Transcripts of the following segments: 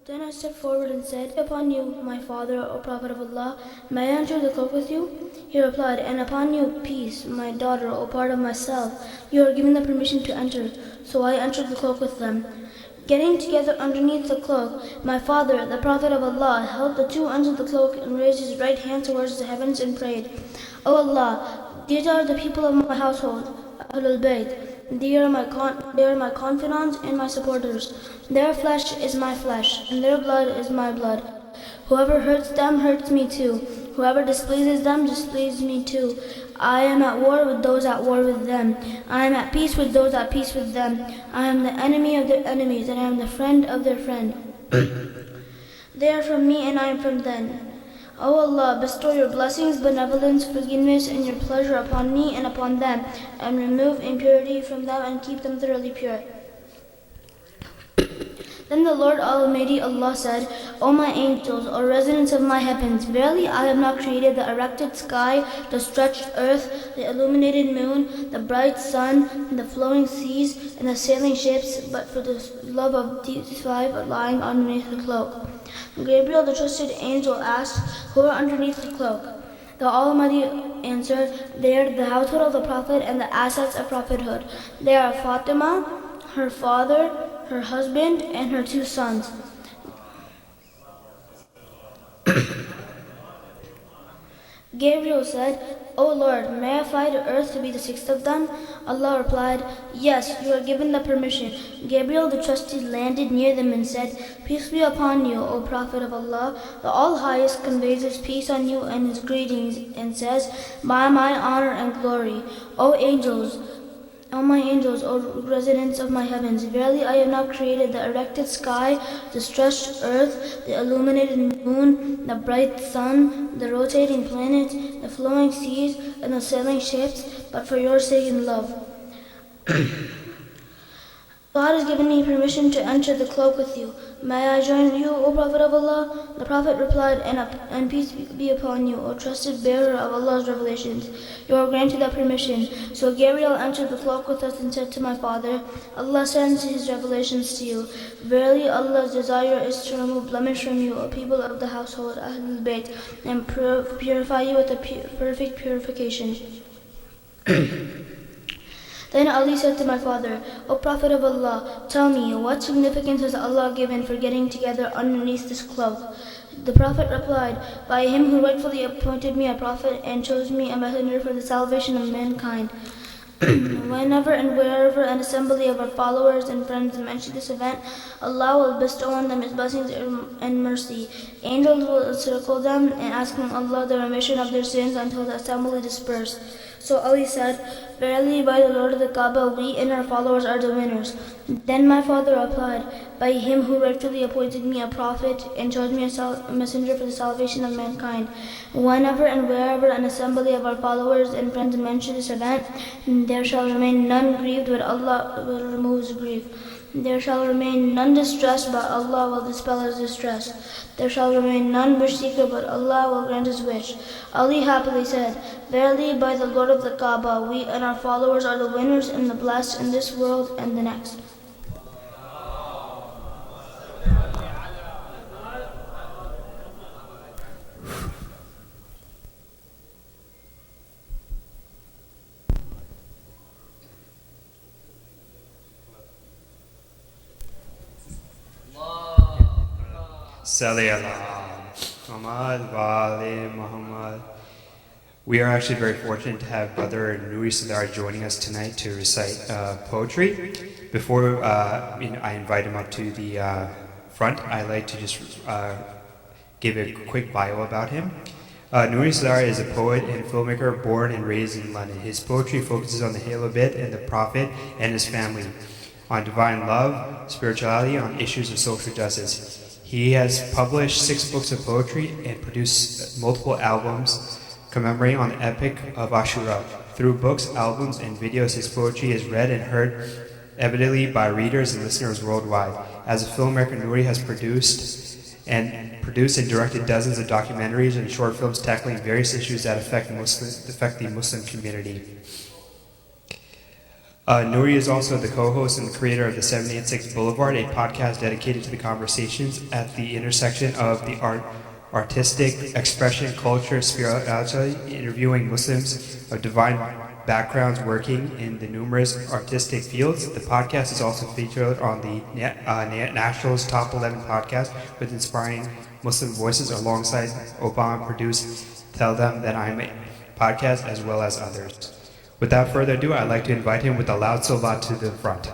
Then I stepped forward and said, Upon you, my father, O Prophet of Allah, may I enter the cloak with you? He replied, And upon you, peace, my daughter, O part of myself. You are given the permission to enter. So I entered the cloak with them. Getting together underneath the cloak, my father, the Prophet of Allah, held the two ends of the cloak and raised his right hand towards the heavens and prayed, O Allah, these are the people of my household, Ahlul Bayt. They are my confidants and my supporters. Their flesh is my flesh, and their blood is my blood. Whoever hurts them hurts me too. Whoever displeases them displeases me too. I am at war with those at war with them. I am at peace with those at peace with them. I am the enemy of their enemies, and I am the friend of their friend. They are from me, and I am from them. O Allah, bestow your blessings, benevolence, forgiveness, and your pleasure upon me and upon them, and remove impurity from them and keep them thoroughly pure. Then the Lord Almighty Allah said, O my angels, O residents of my heavens, verily I have not created the erected sky, the stretched earth, the illuminated moon, the bright sun, the flowing seas, and the sailing ships, but for the love of these five lying underneath the cloak. Gabriel, the trusted angel, asked, Who are underneath the cloak? The Almighty answered, They are the household of the Prophet and the assets of prophethood. They are Fatima, her father, her husband, and her two sons. Gabriel said, O Lord, may I fly to earth to be the sixth of them? Allah replied, Yes, you are given the permission. Gabriel the trusted landed near them and said, Peace be upon you, O Prophet of Allah. The All-Highest conveys his peace on you and his greetings and says, By my honor and glory, O angels, O my angels, O residents of my heavens, verily I have not created the erected sky, the stretched earth, the illuminated moon, the bright sun, the rotating planets, the flowing seas, and the sailing ships, but for your sake and love. God has given me permission to enter the cloak with you. May I join you, O Prophet of Allah? The Prophet replied, and peace be upon you, O trusted bearer of Allah's revelations. You are granted that permission. So Gabriel entered the cloak with us and said to my father, Allah sends his revelations to you. Verily Allah's desire is to remove blemish from you, O people of the household, Ahlul Bayt, and purify you with a perfect purification. Then Ali said to my father, O Prophet of Allah, tell me, what significance has Allah given for getting together underneath this cloak? The Prophet replied, By him who rightfully appointed me a prophet and chose me a messenger for the salvation of mankind. Whenever and wherever an assembly of our followers and friends mention this event, Allah will bestow on them His blessings and mercy. Angels will encircle them and ask from Allah the remission of their sins until the assembly disperse. So Ali said, Verily by the Lord of the Kaaba, we and our followers are the winners. Then my father replied, By him who rightfully appointed me a prophet and chose me a messenger for the salvation of mankind. Whenever and wherever an assembly of our followers and friends mention this event, there shall remain none grieved, but Allah will remove his grief. There shall remain none distressed, but Allah will dispel his distress. There shall remain none wish seeker, but Allah will grant his wish. Ali happily said, Verily by the Lord of the Kaaba, we and our followers are the winners and the blessed in this world and the next. Salli ala Muhammad wa ali Muhammad. We are actually very fortunate to have Brother Nuri Sadar joining us tonight to recite poetry. Before I invite him up to the front, I'd like to just give a quick bio about him. Nuri Sadar is a poet and filmmaker born and raised in London. His poetry focuses on the Halo Bit and the Prophet and his family, on divine love, spirituality, on issues of social justice. He has published 6 books of poetry and produced multiple albums commemorating on the epic of Ashura. Through books, albums, and videos, his poetry is read and heard evidently by readers and listeners worldwide. As a filmmaker, Nuri has produced and directed dozens of documentaries and short films tackling various issues that affect the Muslim community. Nuri is also the co-host and the creator of the 786 Boulevard, a podcast dedicated to the conversations at the intersection of the artistic expression, culture, spirituality, interviewing Muslims of divine backgrounds working in the numerous artistic fields. The podcast is also featured on the National's Top 11 podcast with inspiring Muslim voices alongside Obama-produced Tell Them That I'm a podcast as well as others. Without further ado, I'd like to invite him with a loud salat to the front.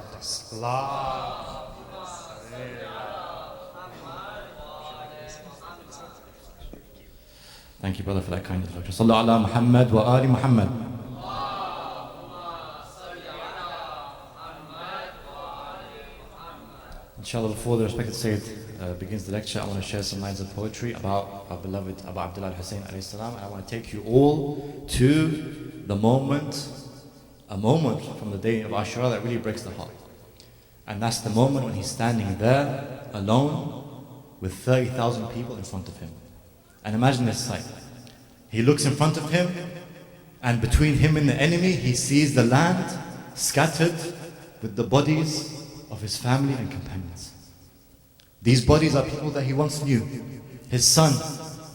Thank you, brother, for that kind introduction. Sallu ala Muhammad wa ali Muhammad. Inshallah, before the respected Sayyid begins the lecture, I want to share some lines of poetry about our beloved Abu Abdullah al-Hussein alayhi salam. And I want to take you all to the moment, a moment from the day of Ashura that really breaks the heart. And that's the moment when he's standing there alone with 30,000 people in front of him. And imagine this sight. He looks in front of him, and between him and the enemy, he sees the land scattered with the bodies of his family and companions. These bodies are people that he once knew. His son,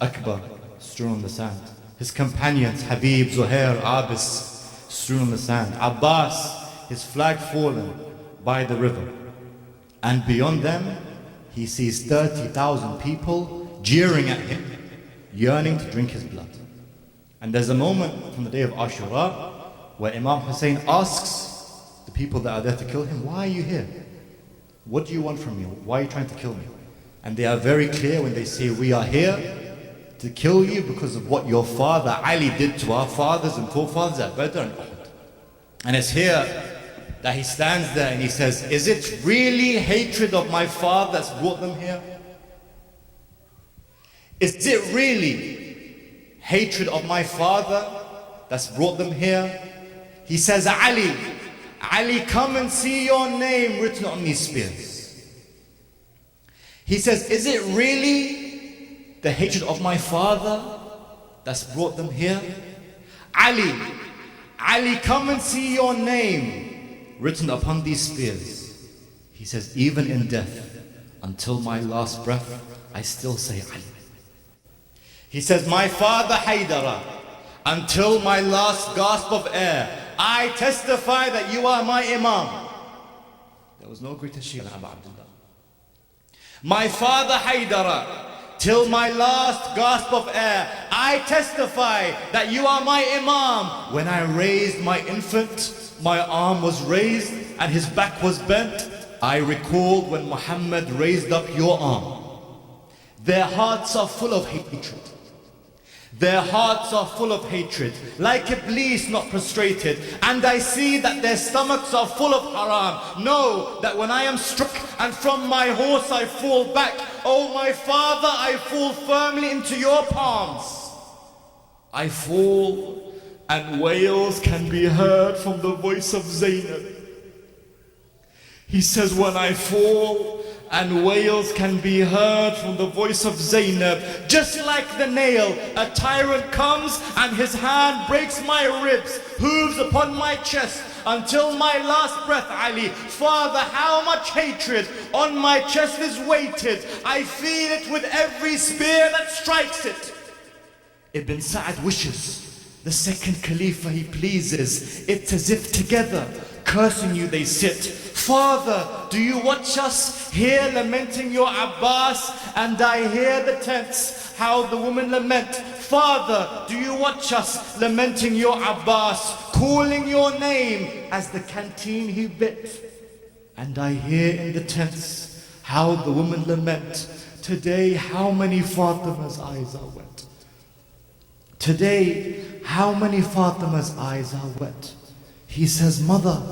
Akbar, strewn on the sand. His companions, Habib, Zuhair, Abis, strewn on the sand. Abbas, his flag fallen by the river. And beyond them, he sees 30,000 people jeering at him, yearning to drink his blood. And there's a moment from the day of Ashura where Imam Hussein asks the people that are there to kill him, why are you here? What do you want from me? Why are you trying to kill me? And they are very clear when they say, we are here to kill you because of what your father Ali did to our fathers and forefathers at Badr and Uhud. And it's here that he stands there and he says, is it really hatred of my father that's brought them here? Is it really hatred of my father that's brought them here? He says, Ali, come and see your name written on these spears. He says, is it really the hatred of my father that's brought them here? Ali, come and see your name written upon these spears. He says, even in death, until my last breath, I still say Ali. He says, my father Haydara, until my last gasp of air, I testify that you are my Imam. There was no greater Shia than Abu Abdullah. My father Haydara, till my last gasp of air, I testify that you are my Imam. When I raised my infant, my arm was raised and his back was bent. I recalled when Muhammad raised up your arm. Their hearts are full of hatred. Their hearts are full of hatred, like Iblis not prostrated. And I see that their stomachs are full of haram. Know that when I am struck and from my horse I fall back, oh my father, I fall firmly into your palms. I fall and wails can be heard from the voice of Zainab. He says, when I fall and wails can be heard from the voice of Zainab. Just like the nail, a tyrant comes and his hand breaks my ribs, hooves upon my chest, until my last breath, Ali. Father, how much hatred on my chest is weighted. I feel it with every spear that strikes it. Ibn Sa'ad wishes, the second Khalifa he pleases. It's as if together, cursing you they sit. Father, do you watch us here lamenting your Abbas? And I hear the tents, how the women lament. Father, do you watch us lamenting your Abbas, calling your name as the canteen he bit? And I hear in the tents how the women lament. Today, how many Fatima's eyes are wet? Today, how many Fatima's eyes are wet? He says, Mother,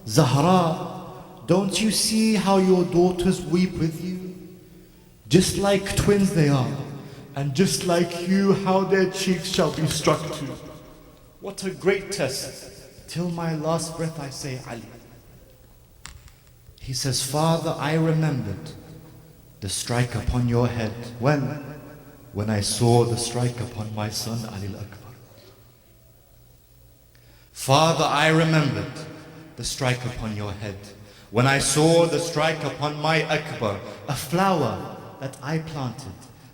Zahra, don't you see how your daughters weep with you? Just like twins they are, and just like you, how their cheeks shall be struck to. What a great test. Till my last breath I say, Ali. He says, Father, I remembered the strike upon your head. When I saw the strike upon my son, Ali al-Akbar. Father, I remembered the strike upon your head. When I saw the strike upon my Akbar, a flower that I planted,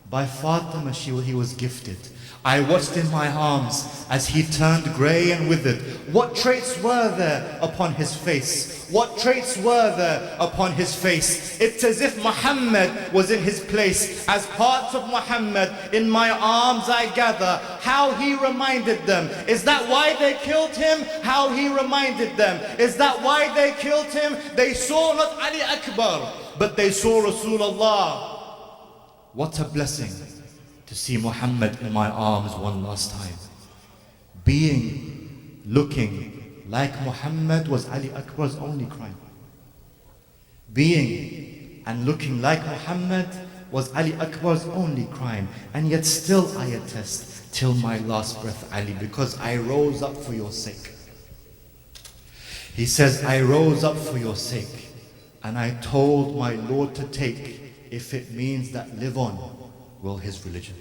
by Fatima he was gifted. I watched in my arms as he turned grey and withered. What traits were there upon his face? What traits were there upon his face? It's as if Muhammad was in his place. As parts of Muhammad in my arms I gather. How he reminded them. Is that why they killed him? How he reminded them. Is that why they killed him? They saw not Ali Akbar, but they saw Rasulullah. What a blessing to see Muhammad in my arms one last time. Looking like Muhammad was Ali Akbar's only crime. Being and looking like Muhammad was Ali Akbar's only crime. And yet still I attest till my last breath, Ali, because I rose up for your sake. He says, I rose up for your sake, and I told my Lord to take, if it means that live on will his religion.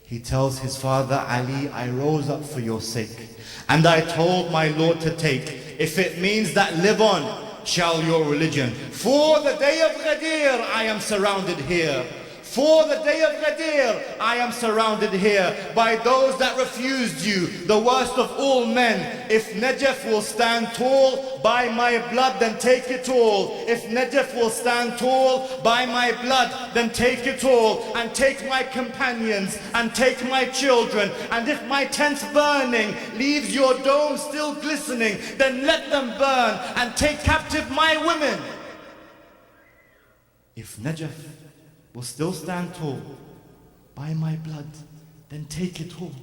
He tells his father, Ali, I rose up for your sake, and I told my Lord to take, if it means that live on shall your religion. For the day of Ghadir, I am surrounded here. For the day of Ghadir, I am surrounded here by those that refused you, the worst of all men. If Najaf will stand tall by my blood, then take it all. If Najaf will stand tall by my blood, then take it all. And take my companions, and take my children. And if my tent's burning leaves your dome still glistening, then let them burn, and take captive my women. If Najaf will still stand tall by my blood, then take it all,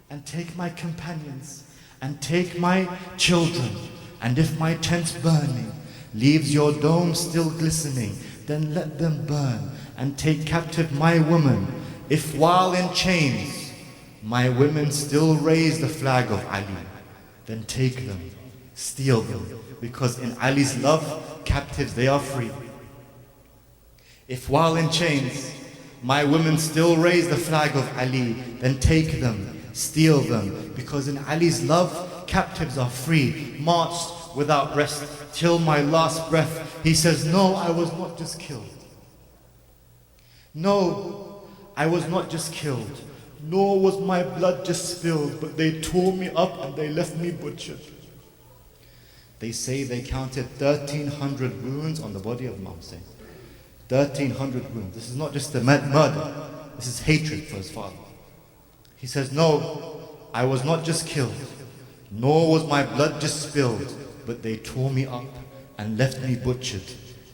and take my companions, and take my children. And if my tent's burning leaves your dome still glistening, then let them burn, and take captive my women. If while in chains my women still raise the flag of Ali, then take them, steal them, because in Ali's love, captives they are free. If while in chains my women still raise the flag of Ali, then take them, steal them, because in Ali's love, captives are free. Marched without rest till my last breath. He says, no, I was not just killed. No, I was not just killed, nor was my blood just spilled, but they tore me up and they left me butchered. They say they counted 1,300 wounds on the body of Imam Hussein. 1,300 wounds. This is not just a murder. This is hatred for his father. He says, no, I was not just killed, nor was my blood just spilled, but they tore me up and left me butchered.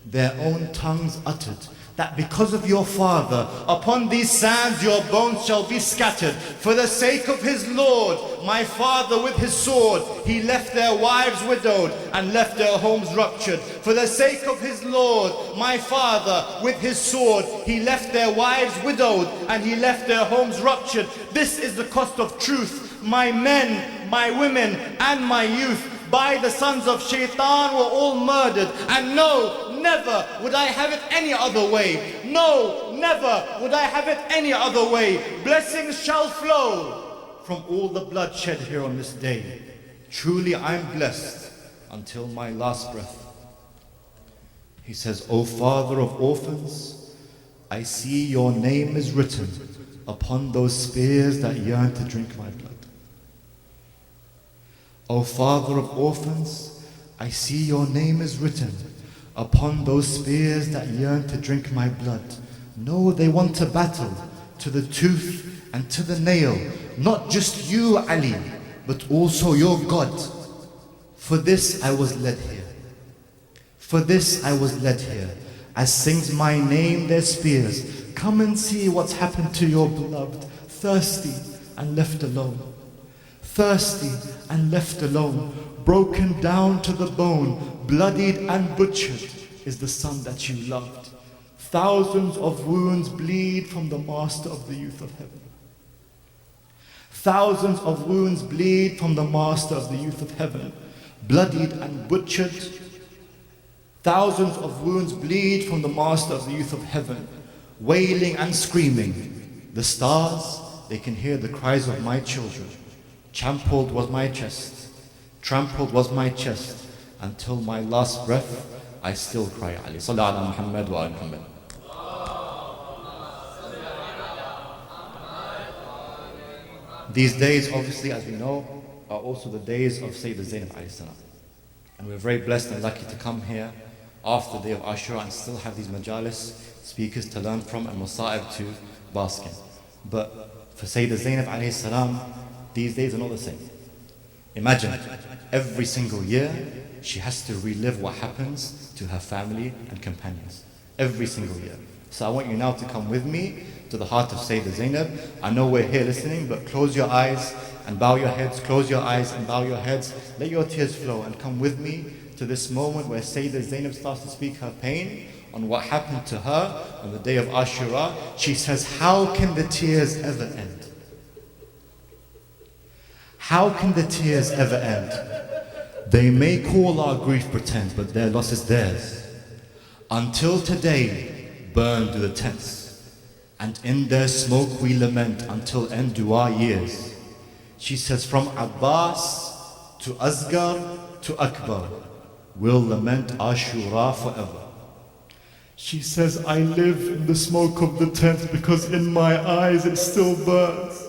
Their own tongues uttered that because of your father, upon these sands your bones shall be scattered. For the sake of his Lord, my father with his sword, he left their wives widowed and left their homes ruptured. For the sake of his Lord, my father with his sword, he left their wives widowed and he left their homes ruptured. This is the cost of truth. My men, my women, and my youth by the sons of Shaitan were all murdered. And no, never would I have it any other way. No, never would I have it any other way. Blessings shall flow from all the blood shed here on this day. Truly I'm blessed until my last breath. He says, O Father of orphans, I see your name is written upon those spears that yearn to drink my blood. O Father of orphans, I see your name is written upon those spears that yearn to drink my blood. No, they want to battle to the tooth and to the nail. Not just you, Ali, but also your God. For this I was led here. For this I was led here. As sings my name their spears. Come and see what's happened to your beloved. Thirsty and left alone. Thirsty and left alone. Broken down to the bone. Bloodied and butchered is the son that you loved. Thousands of wounds bleed from the master of the youth of heaven. Thousands of wounds bleed from the master of the youth of heaven. Bloodied and butchered. Thousands of wounds bleed from the master of the youth of heaven. Wailing and screaming. The stars, they can hear the cries of my children. Trampled was my chest. Trampled was my chest. Until my last breath, I still cry Ali. Salli ala Muhammad wa ala Muhammad. These days, obviously, as we know, are also the days of Sayyidah Zainab alayhi salam. And we're very blessed and lucky to come here after the day of Ashura and still have these majalis, speakers to learn from and masa'ib to bask in. But for Sayyidah Zainab alayhi salam, these days are not the same. Imagine, every single year, she has to relive what happens to her family and companions. Every single year. So I want you now to come with me to the heart of Sayyidah Zainab. I know we're here listening, but close your eyes and bow your heads. Close your eyes and bow your heads. Let your tears flow and come with me to this moment where Sayyidah Zainab starts to speak her pain on what happened to her on the day of Ashura. She says, how can the tears ever end? How can the tears ever end? They may call our grief pretend, but their loss is theirs. Until today, burned do the tents, and in their smoke we lament until end do our years. She says, from Abbas to Asghar to Akbar, we'll lament Ashura forever. She says, I live in the smoke of the tent because in my eyes it still burns.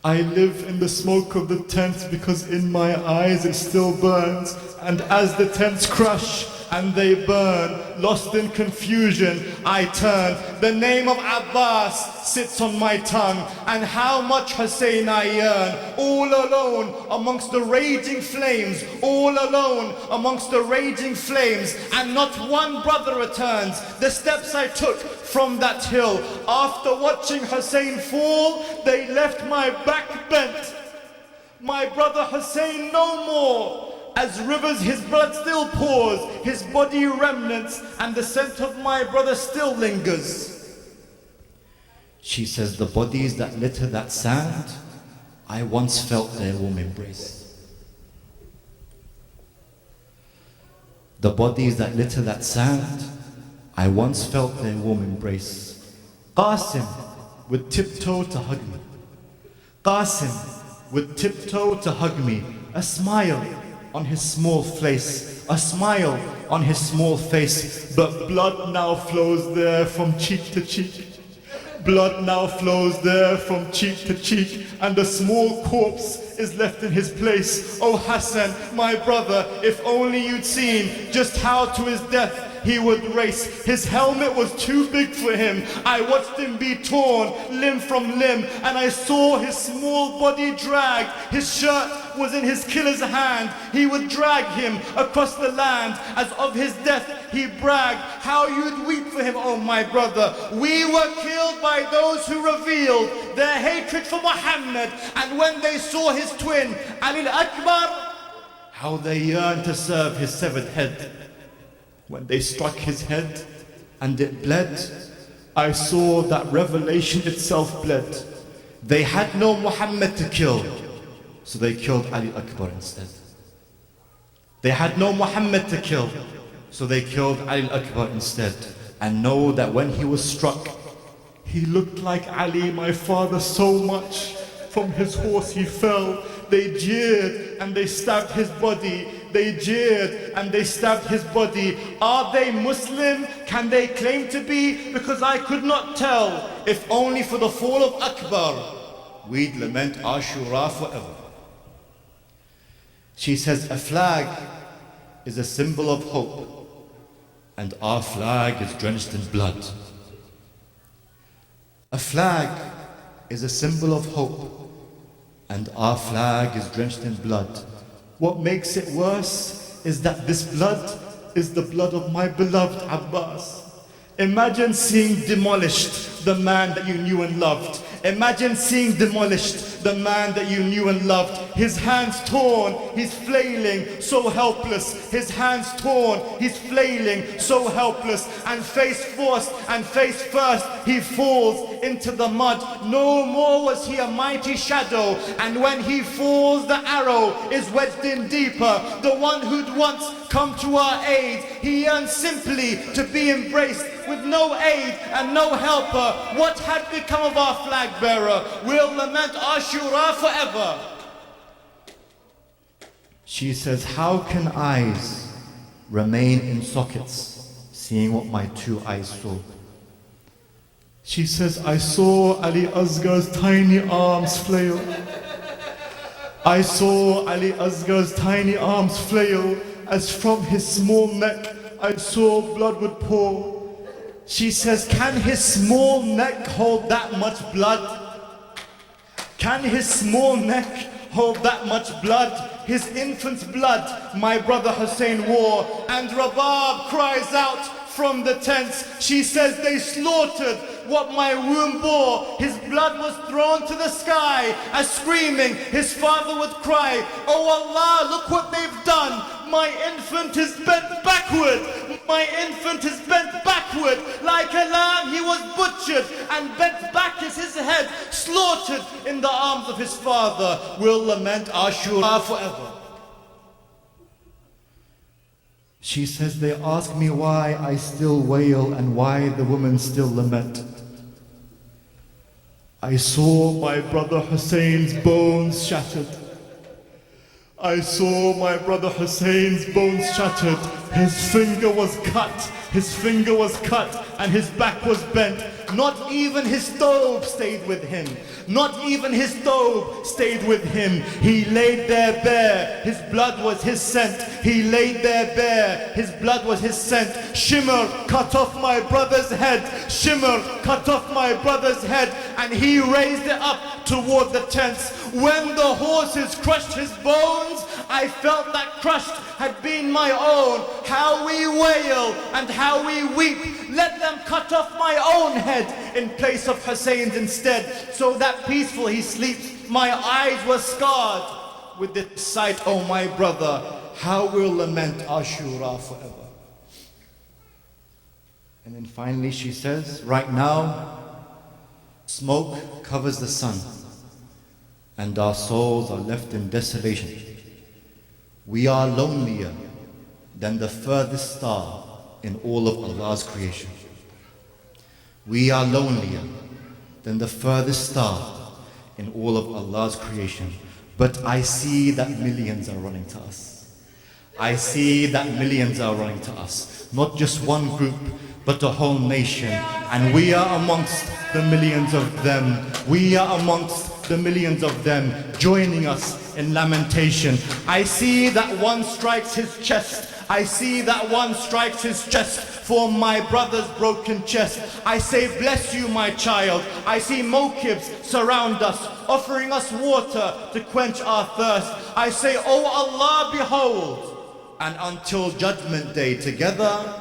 I live in the smoke of the tent because in my eyes it still burns. And as the tents crash and they burn, lost in confusion, I turn. The name of Abbas sits on my tongue, and how much Hussein I yearn. All alone amongst the raging flames, all alone amongst the raging flames, and not one brother returns. The steps I took from that hill, after watching Hussein fall, they left my back bent. My brother Hussein no more. As rivers his blood still pours, his body remnants, and the scent of my brother still lingers. She says, the bodies that litter that sand, I once felt their warm embrace. The bodies that litter that sand, I once felt their warm embrace. Qasim would tiptoe to hug me. Qasim would tiptoe to hug me. A smile on his small face, a smile on his small face. But blood now flows there from cheek to cheek. Blood now flows there from cheek to cheek, and a small corpse is left in his place. Oh Hassan, my brother, if only you'd seen just how to his death he would race. His helmet was too big for him. I watched him be torn limb from limb, and I saw his small body dragged. His shirt was in his killer's hand. He would drag him across the land. As of his death he bragged. How you'd weep for him, oh my brother. We were killed by those who revealed their hatred for Muhammad, and when they saw his twin Ali al-Akbar, how they yearned to serve his severed head. When they struck his head and it bled, I saw that revelation itself bled. They had no Muhammad to kill, so they killed Ali Akbar instead. They had no Muhammad to kill, so they killed Ali Akbar instead. And know that when he was struck, he looked like Ali, my father, so much. From his horse he fell. They jeered and they stabbed his body. They jeered and they stabbed his body. Are they Muslim? Can they claim to be? Because I could not tell. If only for the fall of Akbar, we'd lament Ashura forever. She says, a flag is a symbol of hope, and our flag is drenched in blood. A flag is a symbol of hope, and our flag is drenched in blood. What makes it worse is that this blood is the blood of my beloved Abbas. Imagine seeing demolished the man that you knew and loved. Imagine seeing demolished the man that you knew and loved. His hands torn, he's flailing, so helpless. His hands torn, he's flailing, so helpless. And face forced and face first, he falls into the mud. No more was he a mighty shadow. And when he falls, the arrow is wedged in deeper. The one who'd once come to our aid, he yearns simply to be embraced. With no aid and no helper, what had become of our flag bearer? We'll lament Ashura forever. She says, how can eyes remain in sockets, seeing what my two eyes saw? She says, I saw Ali Asghar's tiny arms flail. I saw Ali Asghar's tiny arms flail as from his small neck I saw blood would pour. She says, can his small neck hold that much blood? Can his small neck hold that much blood? His infant's blood my brother Hussein wore. And Rabab cries out from the tents. She says, they slaughtered what my womb bore. His blood was thrown to the sky as screaming his father would cry, oh Allah, look what they've done. My infant is bent backward. My infant is bent backward. Like a lamb he was butchered, and bent back is his head, slaughtered in the arms of his father. We'll lament Ashura forever. She says, they ask me why I still wail and why the women still lament. I saw my brother Hussein's bones shattered. I saw my brother Hussein's bones shattered. His finger was cut. His finger was cut and his back was bent. Not even his stove stayed with him. Not even his stove stayed with him. He laid there bare. His blood was his scent. He laid there bare. His blood was his scent. Shimmer cut off my brother's head. Shimmer cut off my brother's head. And he raised it up toward the tents. When the horses crushed his bones, I felt that crushed had been my own. How we wail and how we weep. Let them cut off my own head in place of Hussein's instead, so that peaceful he sleeps. My eyes were scarred with this sight, oh my brother. How we'll lament Ashura forever. And then finally she says, right now, smoke covers the sun, and our souls are left in desolation. We are lonelier than the furthest star in all of Allah's creation. We are lonelier than the furthest star in all of Allah's creation. But I see that millions are running to us. I see that millions are running to us. Not just one group, but a whole nation. And we are amongst the millions of them. We are amongst the millions of them joining us in lamentation. I see that one strikes his chest. I see that one strikes his chest for my brother's broken chest. I say, bless you, my child. I see mokibs surround us, offering us water to quench our thirst. I say, oh Allah, behold. And until Judgment Day together,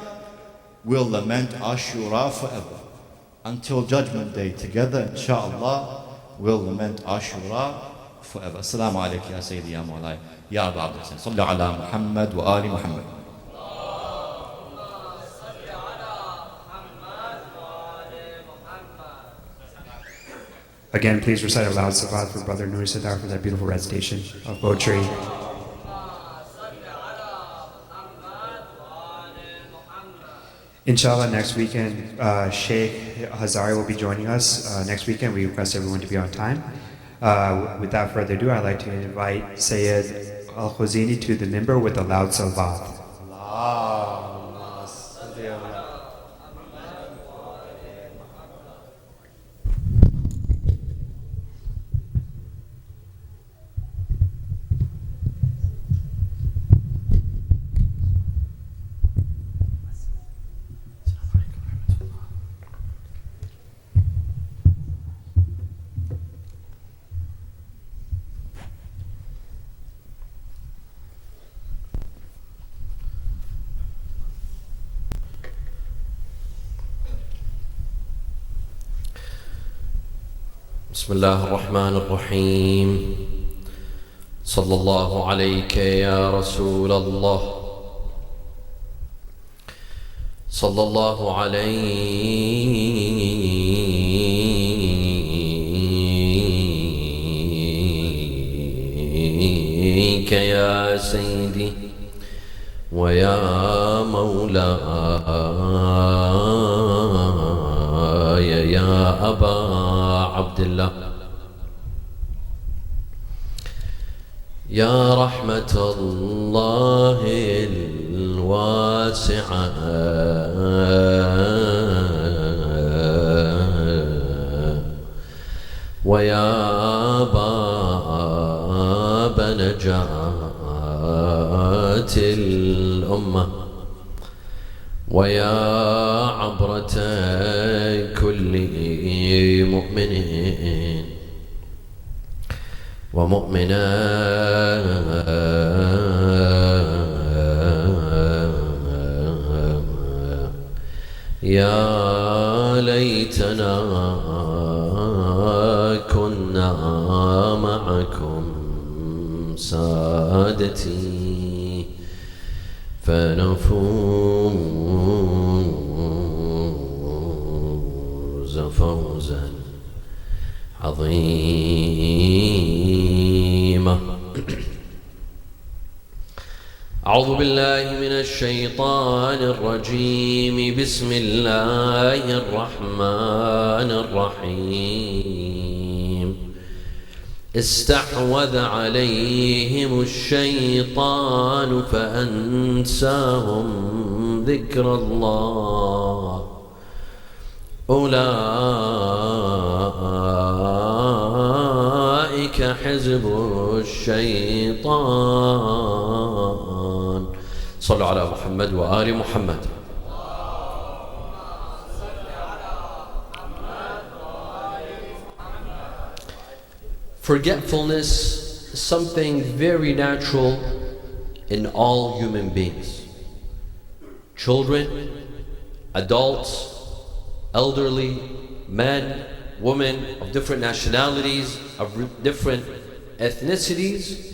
we'll lament Ashura forever. Until Judgment Day together, inshallah, we'll lament Ashura forever. Assalamu alaikum ya Sayyidi ya Mawlai. Ya Abu Abd al-Hasan. Salli ala Muhammad wa ali Muhammad. Again, please recite aloud Salat for Brother Nuri Sadar for that beautiful recitation of poetry. Inshallah, next weekend, Sheikh Hazari will be joining us. Next weekend, we request everyone to be on time. Without further ado, I'd like to invite Sayyid Al-Khuzini to the minbar with a loud salat. بسم الله الرحمن الرحيم صلى الله عليك يا رسول الله صلى الله عليك يا سيدي ويا مولاي يا أبا عبد الله يا رحمة الله الواسعة ويا باب نجاة الأمة ويا عبرة كل مؤمن ومؤمنة يا ليتنا كنا معكم سادتي فنفوز فوزا عظيما. أعوذ بالله من الشيطان الرجيم. بسم الله الرحمن الرحيم. استحوذ عليهم الشيطان فأنساهم ذكر الله أولئك حزب الشيطان. صلوا على محمد وآل محمد. Forgetfulness is something very natural in all human beings. Children, adults, elderly, men, women of different nationalities, of different ethnicities,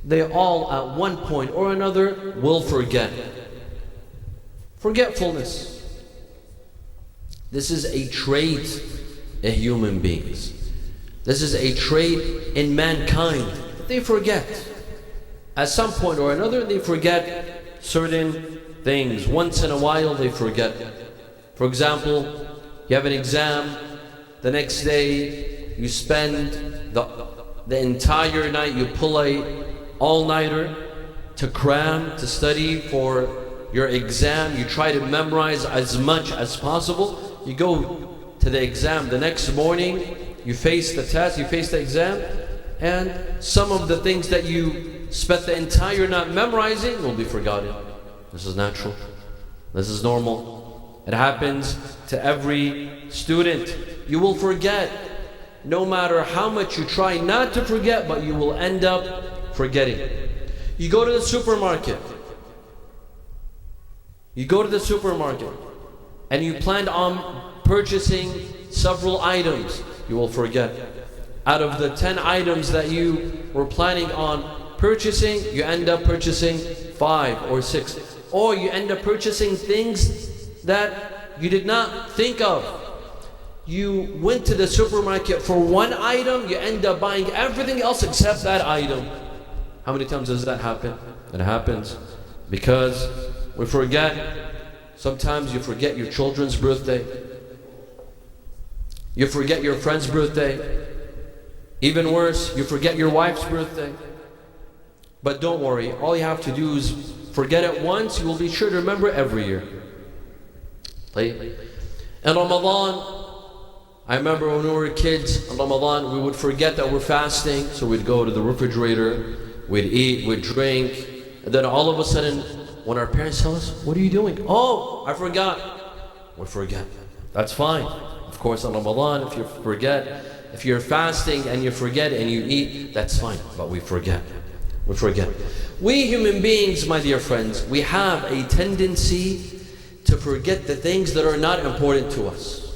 they all at one point or another will forget. Forgetfulness. This is a trait in human beings. This is a trait in mankind. They forget. At some point or another, they forget certain things. Once in a while, they forget. For example, you have an exam, the next day you spend the entire night, you pull a all-nighter to cram, to study for your exam. You try to memorize as much as possible. You go to the exam the next morning, you face the test, you face the exam, and some of the things that you spent the entire night memorizing will be forgotten. This is natural. This is normal. It happens to every student. You will forget. No matter how much you try not to forget, but you will end up forgetting. You go to the supermarket. You go to the supermarket and you plan on purchasing several items. You will forget. Out of the 10 items that you were planning on purchasing, you end up purchasing 5 or 6. Or you end up purchasing things that you did not think of. You went to the supermarket for one item, you end up buying everything else except that item. How many times does that happen? It happens because we forget. Sometimes you forget your children's birthday. You forget your friend's birthday. Even worse, you forget your wife's birthday. But don't worry, all you have to do is forget it once, you will be sure to remember every year. In Ramadan, I remember when we were kids, in Ramadan, we would forget that we're fasting, so we'd go to the refrigerator, we'd eat, we'd drink, and then all of a sudden, when our parents tell us, "What are you doing?" "Oh, I forgot." We forget. That's fine. Of course, in Ramadan, if you forget, if you're fasting and you forget and you eat, that's fine, but we forget. We forget. We human beings, my dear friends, we have a tendency to forget the things that are not important to us.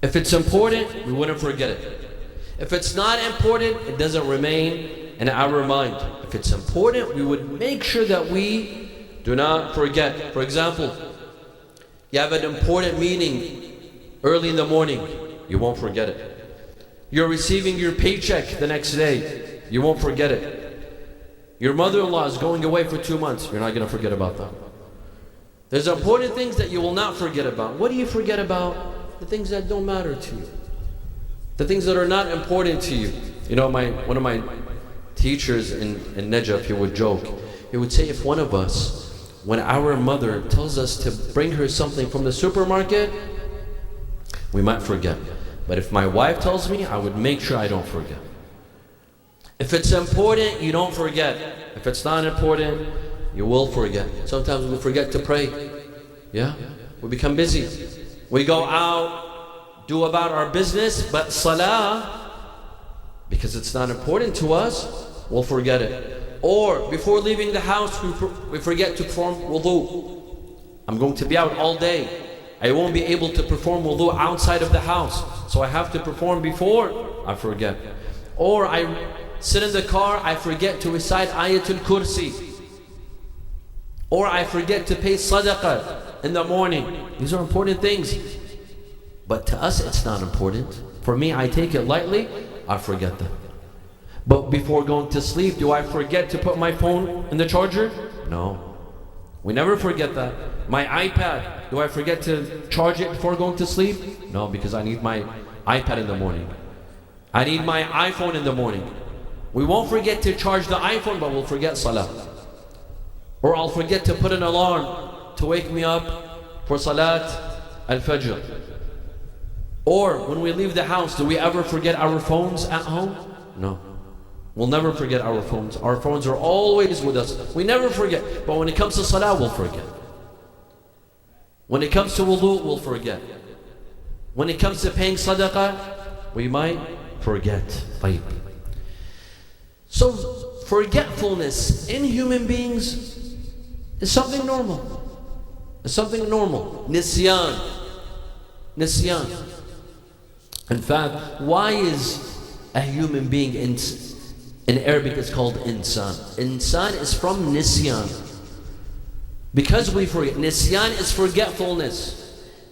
If it's important, we wouldn't forget it. If it's not important, it doesn't remain in our mind. If it's important, we would make sure that we do not forget. For example, you have an important meeting early in the morning, you won't forget it. You're receiving your paycheck the next day, you won't forget it. Your mother-in-law is going away for 2 months, you're not going to forget about that. There's important things that you will not forget about. What do you forget about? The things that don't matter to you. The things that are not important to you. You know, one of my teachers in Najaf, he would joke. He would say, if one of us, when our mother tells us to bring her something from the supermarket, we might forget. But if my wife tells me, I would make sure I don't forget. If it's important, you don't forget. If it's not important, you will forget. Sometimes we forget to pray. Yeah? We become busy. We go out, do about our business, but salah, because it's not important to us, we'll forget it. Or before leaving the house, we forget to perform wudu. I'm going to be out all day. I won't be able to perform wudu outside of the house. So I have to perform before, I forget. Or I sit in the car, I forget to recite Ayatul Kursi. Or I forget to pay sadaqah in the morning. These are important things. But to us, it's not important. For me, I take it lightly, I forget them. But before going to sleep, do I forget to put my phone in the charger? No. We never forget that. My iPad, do I forget to charge it before going to sleep? No, because I need my iPad in the morning. I need my iPhone in the morning. We won't forget to charge the iPhone, but we'll forget salah. Or I'll forget to put an alarm to wake me up for salat al-fajr. Or when we leave the house, do we ever forget our phones at home? No. We'll never forget our phones. Our phones are always with us. We never forget. But when it comes to salah, we'll forget. When it comes to wudu, we'll forget. When it comes to paying sadaqah, we might forget. طيب. So forgetfulness in human beings is something normal. It's something normal. Nisyan. Nisyan. In fact, why is a human being in Arabic it's called insan? Insan is from nisyan. Because we forget. Nisyan is forgetfulness.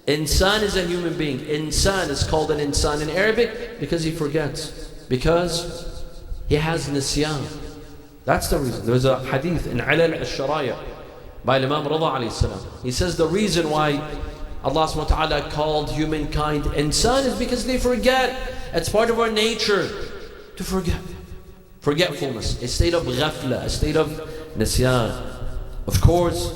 Insan is a human being. Insan is called an insan in Arabic because he forgets. Because he has nisyan. That's the reason. There's a hadith in Ilal al-Sharaya by Imam Rida alayhi salam. He says the reason why Allah subhanahu wa ta'ala called humankind insan is because they forget. It's part of our nature to forget. Forgetfulness, a state of ghafla, a state of nisyan. Of course,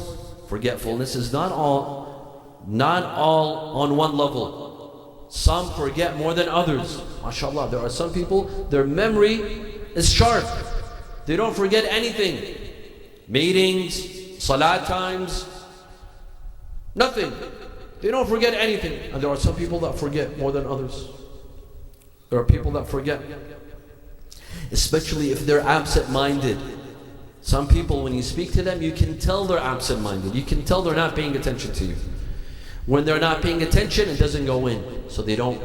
forgetfulness is not all on one level. Some forget more than others. MashaAllah, there are some people, their memory is sharp. They don't forget anything. Meetings, salat times, nothing. They don't forget anything. And there are some people that forget more than others. There are people that forget. Especially if they're absent-minded. Some people, when you speak to them, you can tell they're absent-minded. You can tell they're not paying attention to you. When they're not paying attention, it doesn't go in. So they don't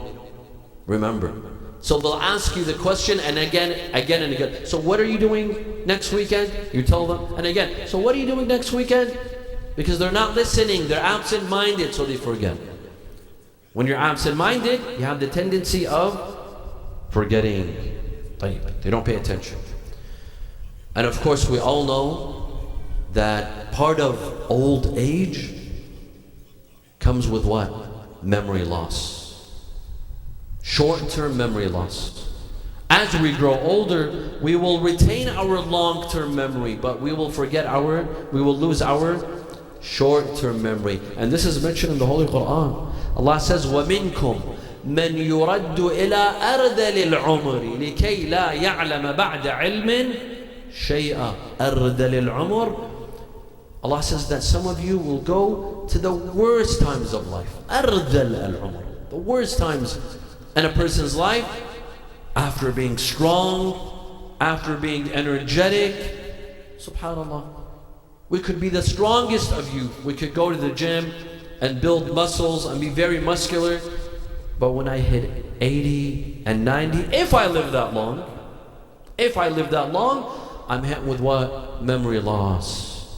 remember. So they'll ask you the question and again and again. So what are you doing next weekend? You tell them. And again, so what are you doing next weekend? Because they're not listening. They're absent-minded, so they forget. When you're absent-minded, you have the tendency of forgetting. They don't pay attention. And of course, we all know that part of old age comes with what? Memory loss. Short-term memory loss. As we grow older, we will retain our long-term memory, but we will lose our short-term memory. And this is mentioned in the Holy Quran. Allah says, وَمِنْكُمْ مَنْ يُرَدُّ إِلَىٰ أَرْذَلِ الْعُمُرِ لِكَيْ لَا يَعْلَمَ بَعْدَ عِلْمٍ شَيْئًا أَرْذَلِ الْعُمُرِ. Allah says that some of you will go to the worst times of life. أَرْذَلِ الْعُمُرِ. The worst times in a person's life, after being strong, after being energetic. SubhanAllah. We could be the strongest of you. We could go to the gym and build muscles and be very muscular. But when I hit 80 and 90, if I live that long, I'm hit with what? Memory loss.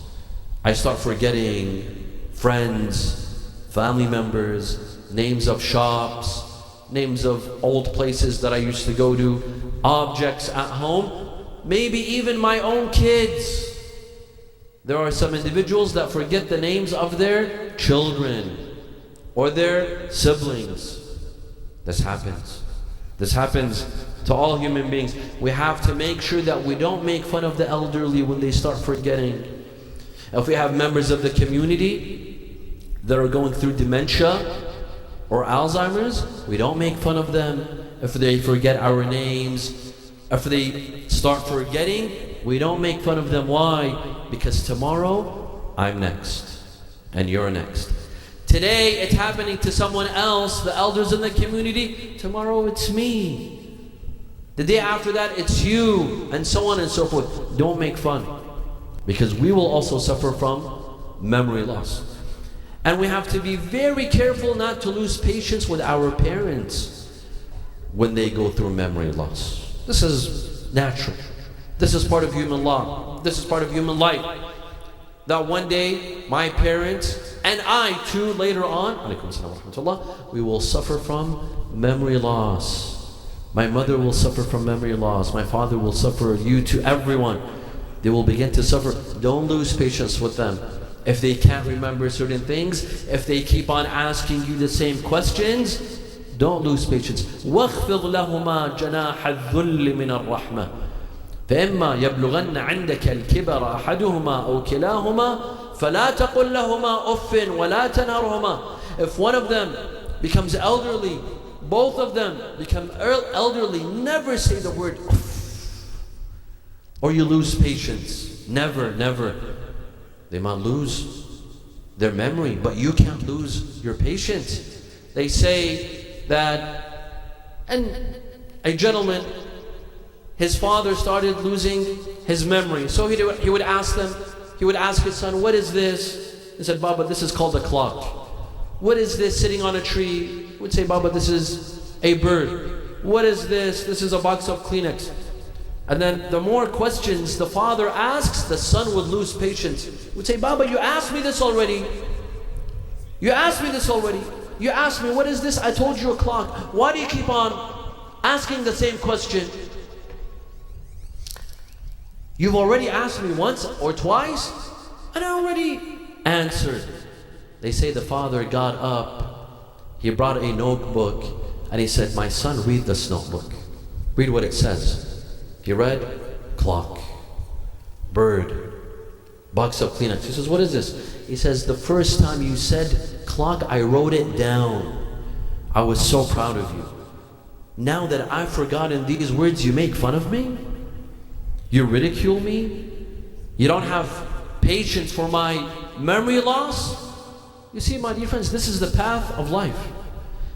I start forgetting friends, family members, names of shops, names of old places that I used to go to, objects at home, maybe even my own kids. There are some individuals that forget the names of their children or their siblings. This happens. This happens to all human beings. We have to make sure that we don't make fun of the elderly when they start forgetting. If we have members of the community that are going through dementia or Alzheimer's, we don't make fun of them. If they forget our names, if they start forgetting, we don't make fun of them. Why? Because tomorrow, I'm next, and you're next. Today, it's happening to someone else, the elders in the community. Tomorrow, it's me. The day after that, it's you, and so on and so forth. Don't make fun, because we will also suffer from memory loss. And we have to be very careful not to lose patience with our parents when they go through memory loss. This is natural. This is part of human law. This is part of human life. That one day, my parents and I too later on, we will suffer from memory loss. My mother will suffer from memory loss. My father will suffer, you too, everyone. They will begin to suffer. Don't lose patience with them. If they can't remember certain things, if they keep on asking you the same questions, don't lose patience. وَاخْفِضْ لَهُمَا جَنَاحَ الذُّلِّ مِنَ الرَّحْمَةِ فَإِمَّا يَبْلُغَنَّ عِنْدَكَ الْكِبَرَ أَحَدُهُمَا أَوْ كِلَاهُمَا فَلَا تَقُلْ لَهُمَا أُفٍّ وَلَا تَنْهَرْهُمَا. If one of them becomes elderly, both of them become elderly, never say the word uff, or you lose patience. Never, never. They might lose their memory, but you can't lose your patience. They say that, and a gentleman, his father started losing his memory. So he would ask them, he would ask his son, what is this? He said, Baba, this is called a clock. What is this sitting on a tree? He would say, Baba, this is a bird. What is this? This is a box of Kleenex. And then the more questions the father asks, the son would lose patience. He would say, Baba, you asked me this already. You asked me this already. You asked me, what is this? I told you a clock. Why do you keep on asking the same question? You've already asked me once or twice, and I already answered. They say the father got up, he brought a notebook, and he said, my son, read this notebook. Read what it says. He read, clock, bird, box of Kleenex. He says, what is this? He says, the first time you said clock, I wrote it down. I was so proud of you. Now that I've forgotten these words, you make fun of me? You ridicule me? You don't have patience for my memory loss? You see, my dear friends, this is the path of life.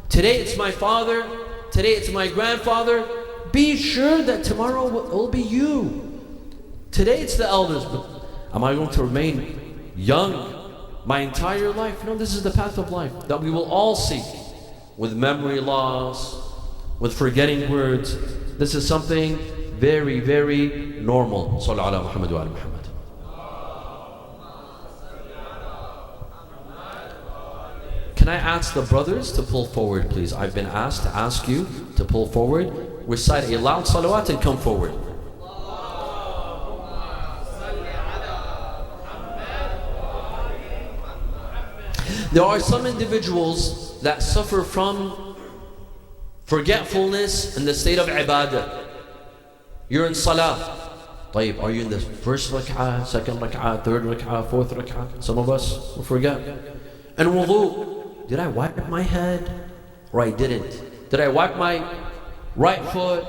Today it's my father, today it's my grandfather. Be sure that tomorrow will be you. Today it's the elders, but am I going to remain young my entire life? No, this is the path of life that we will all seek. With memory loss, with forgetting words, this is something very, very normal. Sallu ala Muhammad wa ala Muhammad. Can I ask the brothers to pull forward, please? I've been asked to ask you to pull forward. Recite a loud salawat and come forward. There are some individuals that suffer from forgetfulness in the state of ibadah. You're in salah. طيب, are you in the first rak'ah, second rak'ah, third rak'ah, fourth rak'ah? Some of us will forget. And wudu. Did I wipe my head or I didn't? Did I wipe my right foot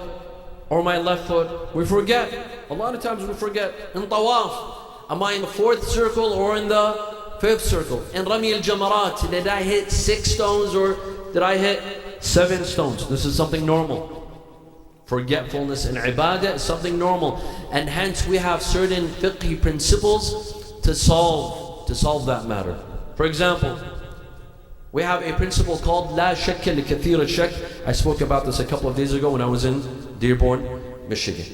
or my left foot? We forget. A lot of times we forget. In tawaf, am I in the fourth circle or in the fifth circle? In Rami al-Jamarat, did I hit 6 stones or did I hit 7 stones? This is something normal. Forgetfulness in ibadah is something normal. And hence we have certain fiqh principles to solve that matter. For example, we have a principle called La shakka li kathir al-shak. I spoke about this a couple of days ago when I was in Dearborn, Michigan.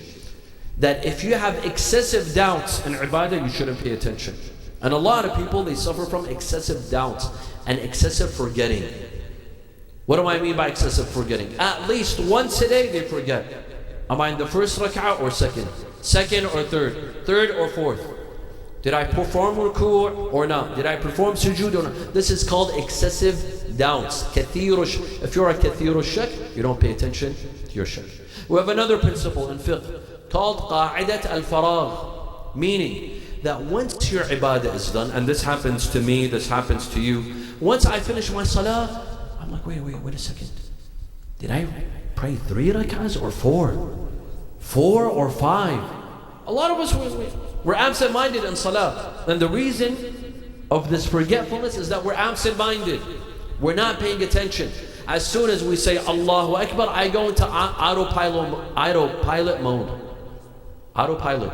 That if you have excessive doubts in ibadah, you shouldn't pay attention. And a lot of people, they suffer from excessive doubts and excessive forgetting. What do I mean by excessive forgetting? At least once a day they forget. Am I in the first rak'ah or second? Second or third? Third or fourth? Did I perform ruku' or not? Did I perform sujood or not? This is called excessive doubts. If you're a kathiru shak, you don't pay attention to your shak. We have another principle in fiqh called qa'idat al-faragh, meaning that once your ibadah is done, and this happens to me, this happens to you, once I finish my salah, I'm like, wait a second. Did I pray 3 rak'ahs or 4? 4 or 5? A lot of us, we're absent-minded in salah. And the reason of this forgetfulness is that we're absent-minded. We're not paying attention. As soon as we say Allahu Akbar, I go into autopilot mode. Autopilot.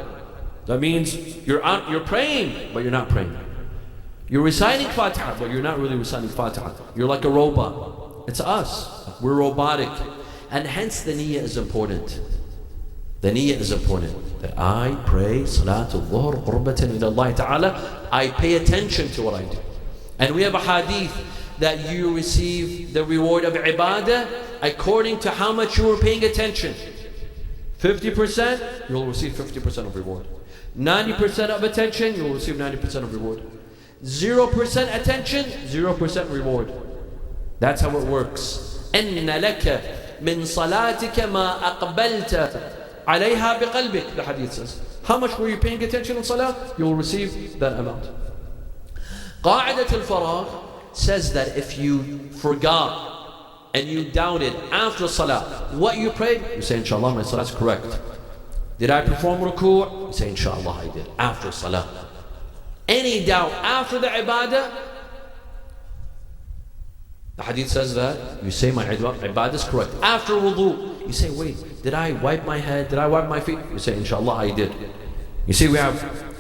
That means you're praying, but you're not praying. You're reciting Fatiha, but you're not really reciting Fatiha. You're like a robot. It's us. We're robotic. And hence the niyyah is important. The niyyah is important. That I pray Salatul Dhuhr qurbatan ila Allah Ta'ala. I pay attention to what I do. And we have a hadith that you receive the reward of ibadah according to how much you were paying attention. 50%, you'll receive 50% of reward. 90% of attention, you'll receive 90% of reward. 0% attention, 0% reward. That's how it works. إِنَّ لَكَ مِنْ صَلَاتِكَ مَا أَقْبَلْتَ عَلَيْهَا بِقَلْبِكَ. The hadith says, how much were you paying attention in salah? You will receive that amount. قاعدة الفراغ says that if you forgot and you doubted after salah what you prayed, you say, inshallah, my salah is correct. Did I perform ruku'? You say, inshallah, I did. After salah. Any doubt after the ibadah, the hadith says that you say, my ibadah is correct. After wudu, you say, wait, did I wipe my head? Did I wipe my feet? You say, inshallah, I did. You see, we have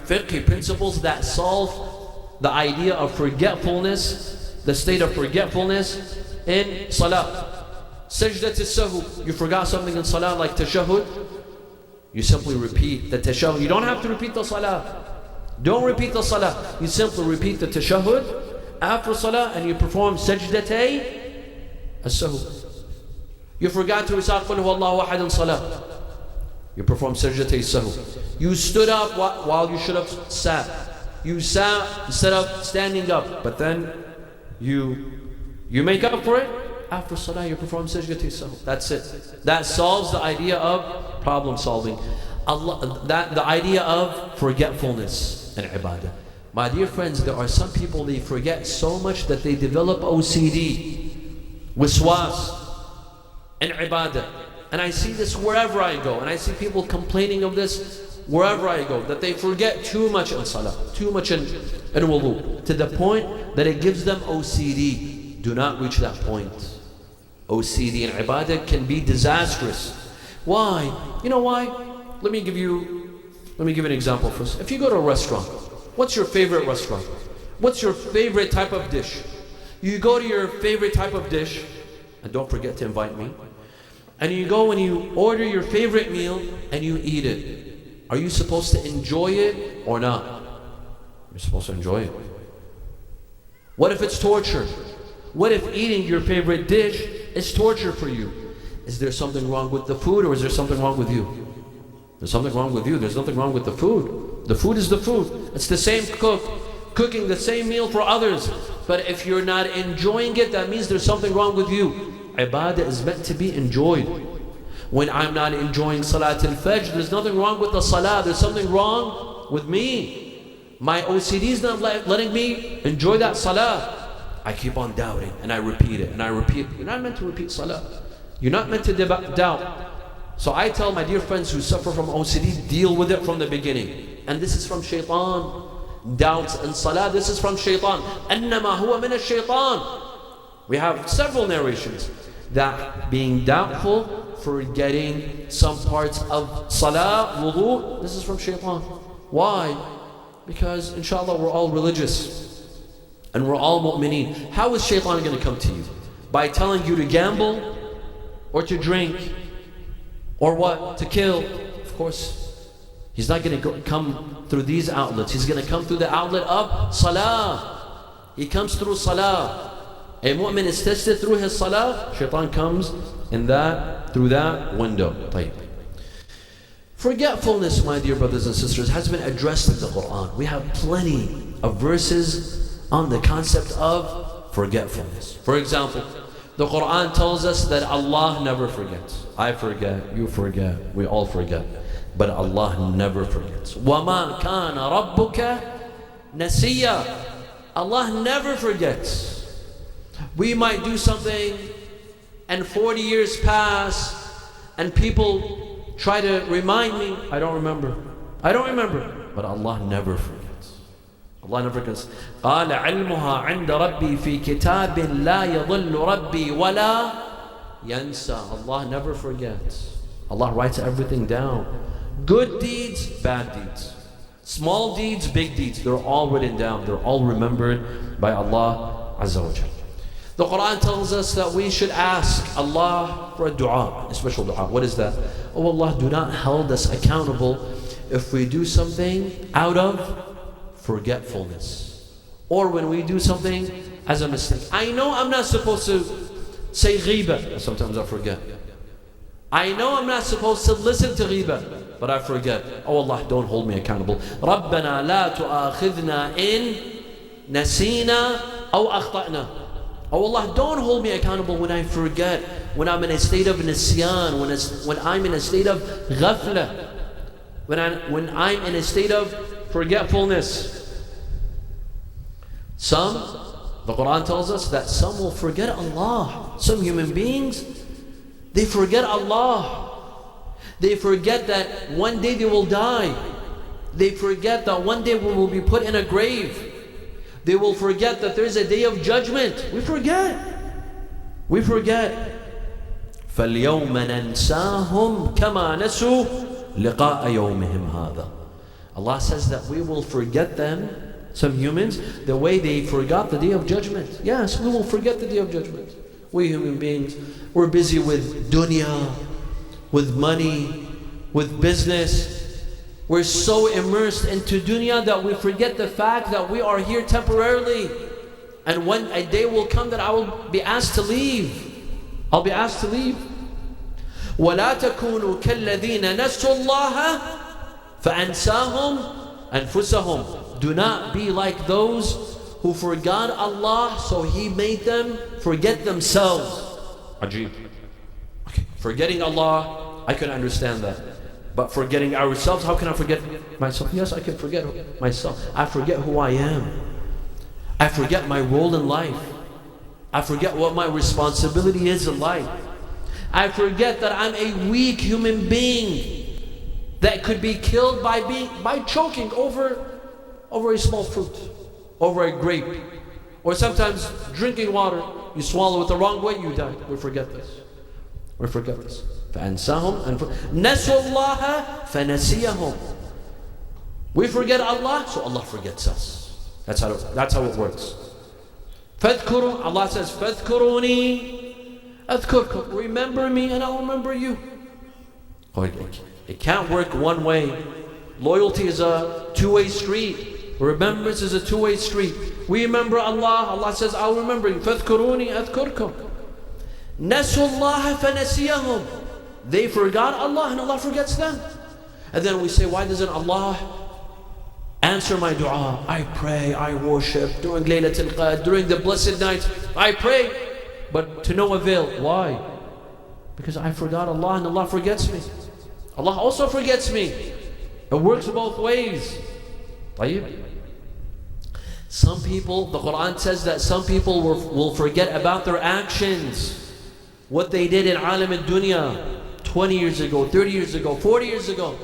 fiqh principles that solve the idea of forgetfulness, the state of forgetfulness in salah. Sajdat as-sahw, you forgot something in salah like tashahhud, you simply repeat the tashahhud. You don't have to repeat the salah. Don't repeat the salah. You simply repeat the tashahhud after salah and you perform sajdatay as-sahw. You forgot to recite Qul Huwallahu Ahad in salah. You perform sajdatay as-sahw. You stood up while you should have sat. You sat instead of standing up, but then you make up for it. After salah, you perform sajdatay as-sahw. That's it. That solves the idea of problem solving. The idea of forgetfulness in ibadah. My dear friends, there are some people, they forget so much that they develop OCD, wiswas, in ibadah. And I see this wherever I go, and I see people complaining of this wherever I go, that they forget too much in salah, too much in wudu, to the point that it gives them OCD. Do not reach that point. OCD in ibadah can be disastrous. Why? You know why? Let me give you an example first. If you go to a restaurant, what's your favorite restaurant? What's your favorite type of dish? You go to your favorite type of dish, and don't forget to invite me. And you go and you order your favorite meal and you eat it. Are you supposed to enjoy it or not? You're supposed to enjoy it. What if it's torture? What if eating your favorite dish is torture for you? Is there something wrong with the food, or is there something wrong with you? There's something wrong with you. There's nothing wrong with the food. The food is the food. It's the same cook cooking the same meal for others. But if you're not enjoying it, that means there's something wrong with you. Ibadah is meant to be enjoyed. When I'm not enjoying Salat al-Fajr, there's nothing wrong with the Salah. There's something wrong with me. My OCD is not letting me enjoy that Salah. I keep on doubting and I repeat it and I repeat it. You're not meant to repeat Salah. You're not meant to doubt. So I tell my dear friends who suffer from OCD, deal with it from the beginning. And this is from shaitan. Doubts in Salah, this is from shaitan. أَنَّمَا هُوَ مِنَ الشَّيْطَانِ. We have several narrations that being doubtful, forgetting some parts of Salah, wudu, this is from shaitan. Why? Because inshallah we're all religious and we're all mu'mineen. How is shaitan going to come to you? By telling you to gamble or to drink or what? To kill? Of course, he's not going to come through these outlets. He's going to come through the outlet of Salah. He comes through Salah. A mu'min is tested through his Salah. Shaitan comes through that window. طيب. Forgetfulness, my dear brothers and sisters, has been addressed in the Quran. We have plenty of verses on the concept of forgetfulness. For example, the Quran tells us that Allah never forgets. I forget, you forget, we all forget. But Allah never forgets. وَمَا كَانَ رَبُّكَ نَسِيًّا. Allah never forgets. We might do something and 40 years pass and people try to remind me, I don't remember. I don't remember. But Allah never forgets. Allah never forgets. قَالَ عِلْمُهَا عِنْدَ رَبِّي فِي كِتَابٍ لَا يَضِلُّ رَبِّي وَلَا يَنْسَى. Allah never forgets. Allah writes everything down. Good deeds, bad deeds. Small deeds, big deeds. They're all written down. They're all remembered by Allah Azza wa Jalla. The Quran tells us that we should ask Allah for a dua, a special dua. What is that? Oh Allah, do not hold us accountable if we do something out of forgetfulness, or when we do something as a mistake. I know I'm not supposed to say ghiba, sometimes I forget. I know I'm not supposed to listen to ghiba, but I forget. Oh Allah, don't hold me accountable. رَبَّنَا لَا تُؤَاخِذْنَا إِن نَسِينَا أَوْ أَخْطَأْنَا. Oh Allah, don't hold me accountable when I forget, when I'm in a state of nisyan, when I'm in a state of ghafla, when I'm in a state of forgetfulness. The Quran tells us that some will forget Allah. Some human beings, they forget Allah. They forget that one day they will die. They forget that one day we will be put in a grave. They will forget that there's a day of judgment. We forget. We forget. فَالْيَوْمَ نَنْسَاهُمْ كَمَا نَسُوا لِقَاءَ يَوْمِهِمْ هَذَا. Allah says that we will forget them, some humans, the way they forgot the day of judgment. Yes, we will forget the day of judgment. We human beings, we're busy with dunya, with money, with business. We're so immersed into dunya that we forget the fact that we are here temporarily. And when a day will come that I will be asked to leave. I'll be asked to leave. وَلَا تَكُونُوا كَالَّذِينَ نَسُوا اللَّهَ فَأَنْسَاهُمْ أَنفُسَهُمْ. Do not be like those who forgot Allah, so He made them forget themselves. Ajib. Okay. Forgetting Allah, I can understand that. But forgetting ourselves, how can I forget myself? Yes, I can forget myself. I forget who I am. I forget my role in life. I forget what my responsibility is in life. I forget that I'm a weak human being that could be killed by choking over a small fruit, over a grape, or sometimes drinking water. You swallow it the wrong way, you die. We forget this. We forget this. فَأَنْسَاهُمْ نَسُوا اللَّهَ فَنَسِيَهُمْ. We forget Allah, so Allah forgets us. That's how it works. فَاذْكُرُوا. Allah says, فَاذْكُرُونِي أَذْكُرْكُمْ. Remember me and I'll remember you. It can't work one way. Loyalty is a two-way street. Remembrance is a two-way street. We remember Allah. Allah says, I'll remember you. فَاذْكُرُونِي أَذْكُرْكُمْ. نَسُوا اللَّهَ فَنَسِيَهُمْ. They forgot Allah and Allah forgets them. And then we say, why doesn't Allah answer my dua? I pray, I worship during Laylatul Qadr, during the blessed nights. I pray, but to no avail. Why? Because I forgot Allah and Allah forgets me. Allah also forgets me. It works both ways. Some people, the Quran says that some people will forget about their actions. What they did in alam al-dunya 20 years ago, 30 years ago, 40 years ago.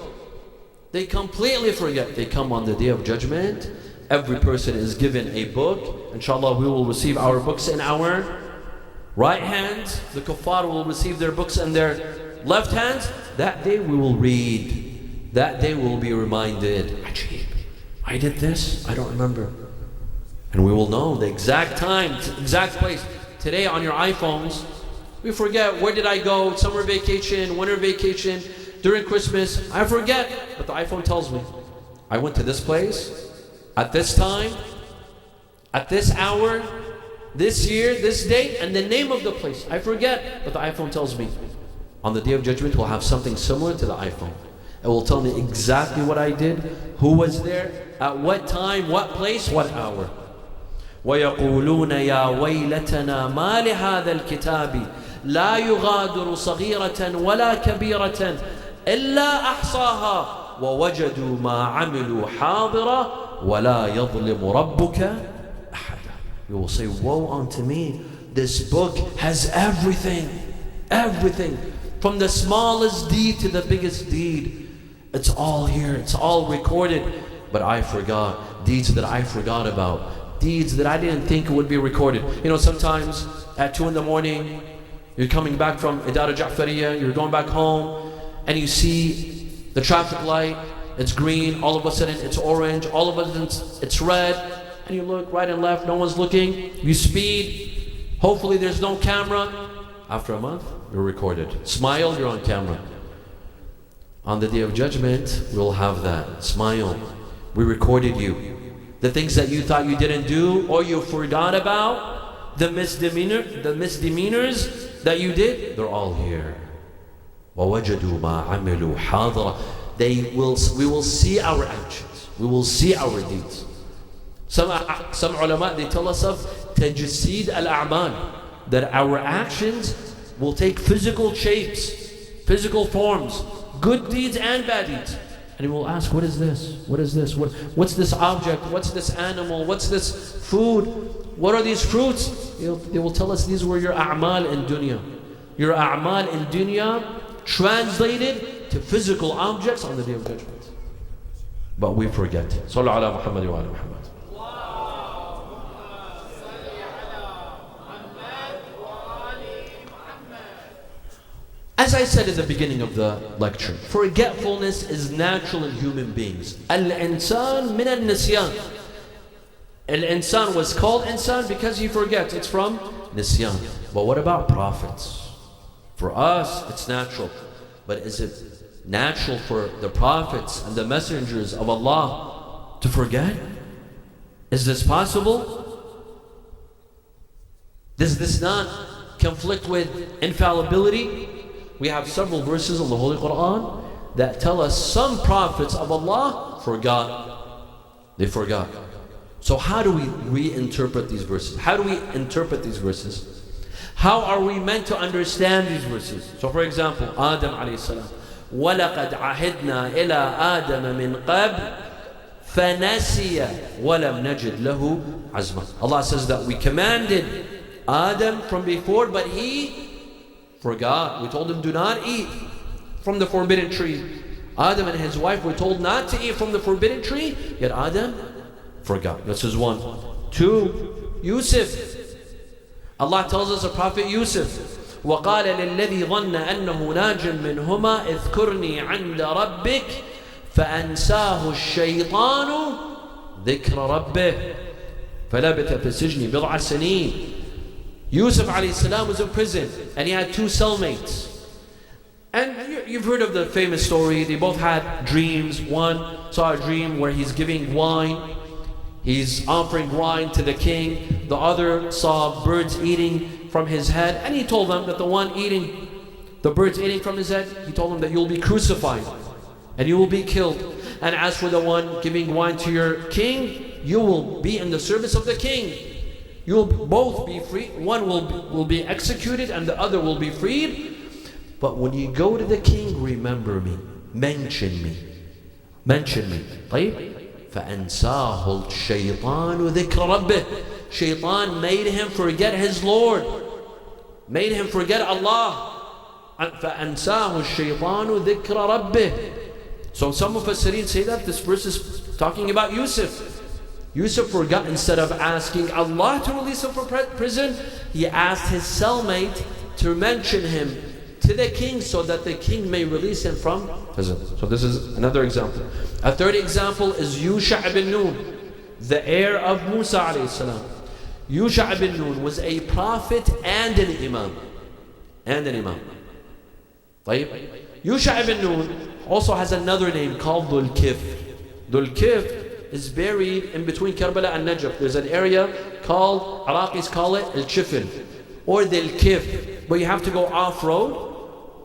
They completely forget. They come on the day of judgment. Every person is given a book. Inshallah, we will receive our books in our right hands. The kuffar will receive their books in their left hands. That day we will read. That day we will be reminded. Ajib, I did this, I don't remember. And we will know the exact time, exact place. Today on your iPhones, we forget, where did I go? Summer vacation, winter vacation, during Christmas. I forget, but the iPhone tells me. I went to this place, at this time, at this hour, this year, this date, and the name of the place. I forget, but the iPhone tells me. On the day of judgment, we'll have something similar to the iPhone. It will tell me exactly what I did, who was there, at what time, what place, what hour. ويقولون يا ويلتنا ما لهذا الكتاب لا يغادر صغيرة ولا كبيرة إلا أحصاها ووجدوا ما عملوا حاضرا ولا يظلم ربك أحدا. You will say, woe unto me, this book has everything, everything, from the smallest deed to the biggest deed. It's all here, it's all recorded. But I forgot, deeds that I forgot about, deeds that I didn't think would be recorded. You know, sometimes at 2 in the morning, you're coming back from Idara Ja'fariya, you're going back home, and you see the traffic light, it's green, all of a sudden it's orange, all of a sudden it's red, and you look right and left, no one's looking, you speed, hopefully there's no camera. After a month, you're recorded. Smile, you're on camera. On the Day of Judgment, we'll have that. Smile, we recorded you. The things that you thought you didn't do or you forgot about, the misdemeanors that you did, they're all here. وَوَجَدُوا مَا عَمِلُوا حَاضِرًا. We will see our actions. We will see our deeds. Some ulama, they tell us of tajseed al-a'mal, that our actions will take physical shapes, physical forms, good deeds and bad deeds. And we will ask, what is this? What is this? What's this object? What's this animal? What's this food? What are these fruits? They will tell us these were your a'mal in dunya. Your a'mal in dunya translated to physical objects on the Day of Judgment. But we forget. Sallu ala Muhammad wa ala Muhammad. As I said in the beginning of the lecture, forgetfulness is natural in human beings. Al-insan min al-nisyan. Al-insan was called insan because he forgets. It's from nisyan. But what about prophets? For us, it's natural. But is it natural for the prophets and the messengers of Allah to forget? Is this possible? Does this not conflict with infallibility? We have several verses in the Holy Quran that tell us some prophets of Allah forgot. They forgot. So how do we reinterpret these verses? How do we interpret these verses? How are we meant to understand these verses? So for example, Adam alayhi salam, وَلَقَدْ عَهِدْنَا إِلَىٰ آدَمَ مِنْ قَبْلِ فَنَسِيَ وَلَمْ نَجِدْ لَهُ عَزْمًا. Allah says that we commanded Adam from before, but he forgot. We told him, do not eat from the forbidden tree. Adam and his wife were told not to eat from the forbidden tree, yet Adam forgot. This is one. Two, Yusuf. Allah tells us of Prophet Yusuf, وَقَالَ لِلَّذِي ظَنَّ أَنَّهُ نَاجٍ مِّنْهُمَا اذْكُرْنِي عِنْدَ رَبِّكَ فَأَنْسَاهُ الشَّيْطَانُ ذِكْرَ رَبِّهِ فَلَبِثَ فِي السِّجْنِ بِضْعَ سِنِينَ. Yusuf alayhi salam was in prison and he had 2 cellmates. And you've heard of the famous story. They both had dreams. One saw a dream where he's giving wine. He's offering wine to the king. The other saw birds eating from his head. And he told them that the one eating, the birds eating from his head, he told them that you'll be crucified and you will be killed. And as for the one giving wine to your king, you will be in the service of the king. You will both be free. One will be executed and the other will be freed. But when you go to the king, remember me. Mention me. Mention me. طيب? فَأَنْسَاهُ الشَّيْطَانُ ذِكْرَ رَبِّهِ. Shaitan made him forget his Lord. Made him forget Allah. فَأَنْسَاهُ الشَّيْطَانُ ذِكْرَ رَبِّهِ. So some of us say that this verse is talking about Yusuf. Yusuf forgot. Instead of asking Allah to release him from prison, he asked his cellmate to mention him to the king so that the king may release him from prison. So this is another example. A third example is Yusha ibn Nun, the heir of Musa alayhi salam. Yusha ibn Nun was a prophet and an imam. طيب. Yusha ibn Nun also has another name called Dhul Kif. Dhul Kif is buried in between Karbala and Najaf. There's an area called, Iraqis call it Al-Chifin or Dhul Kif, but you have to go off-road.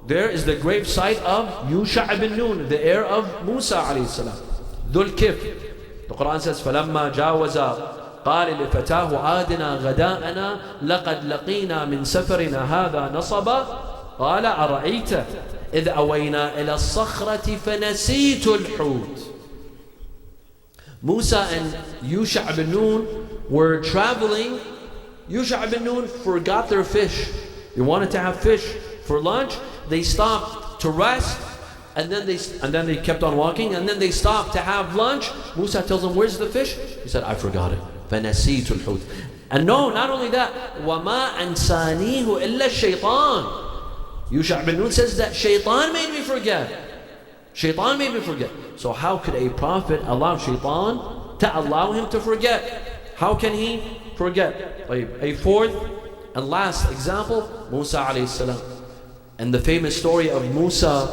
There is the grave site of Yusha ibn Nun, the heir of Musa alayhi salam. Dhul Kif. The Quran says, فَلَمَّا جَاوَزَا قال لفتاه آدنا غداءنا لقد لقينا من سفرنا هذا نصبا قال أرأيت إذ أوينا إلى الصخرة فنسيت الحوت. Musa and Yusha ibn Nun were traveling. Yusha ibn Nun forgot their fish. They wanted to have fish for lunch. They stopped to rest, and then they kept on walking, and then they stopped to have lunch. Musa tells them, "Where's the fish?" He said, "I forgot it." فَنَسِيتُ الْحُوتِ. And no, not only that, وَمَا أَنْسَانِيهُ إِلَّا الشَّيْطَانِ. Yusha ibn Nun says that Shaitan made me forget. Shaitan made me forget. So how could a prophet allow Shaitan to allow him to forget? How can he forget? A fourth and last example, Musa alayhi salam. And the famous story of Musa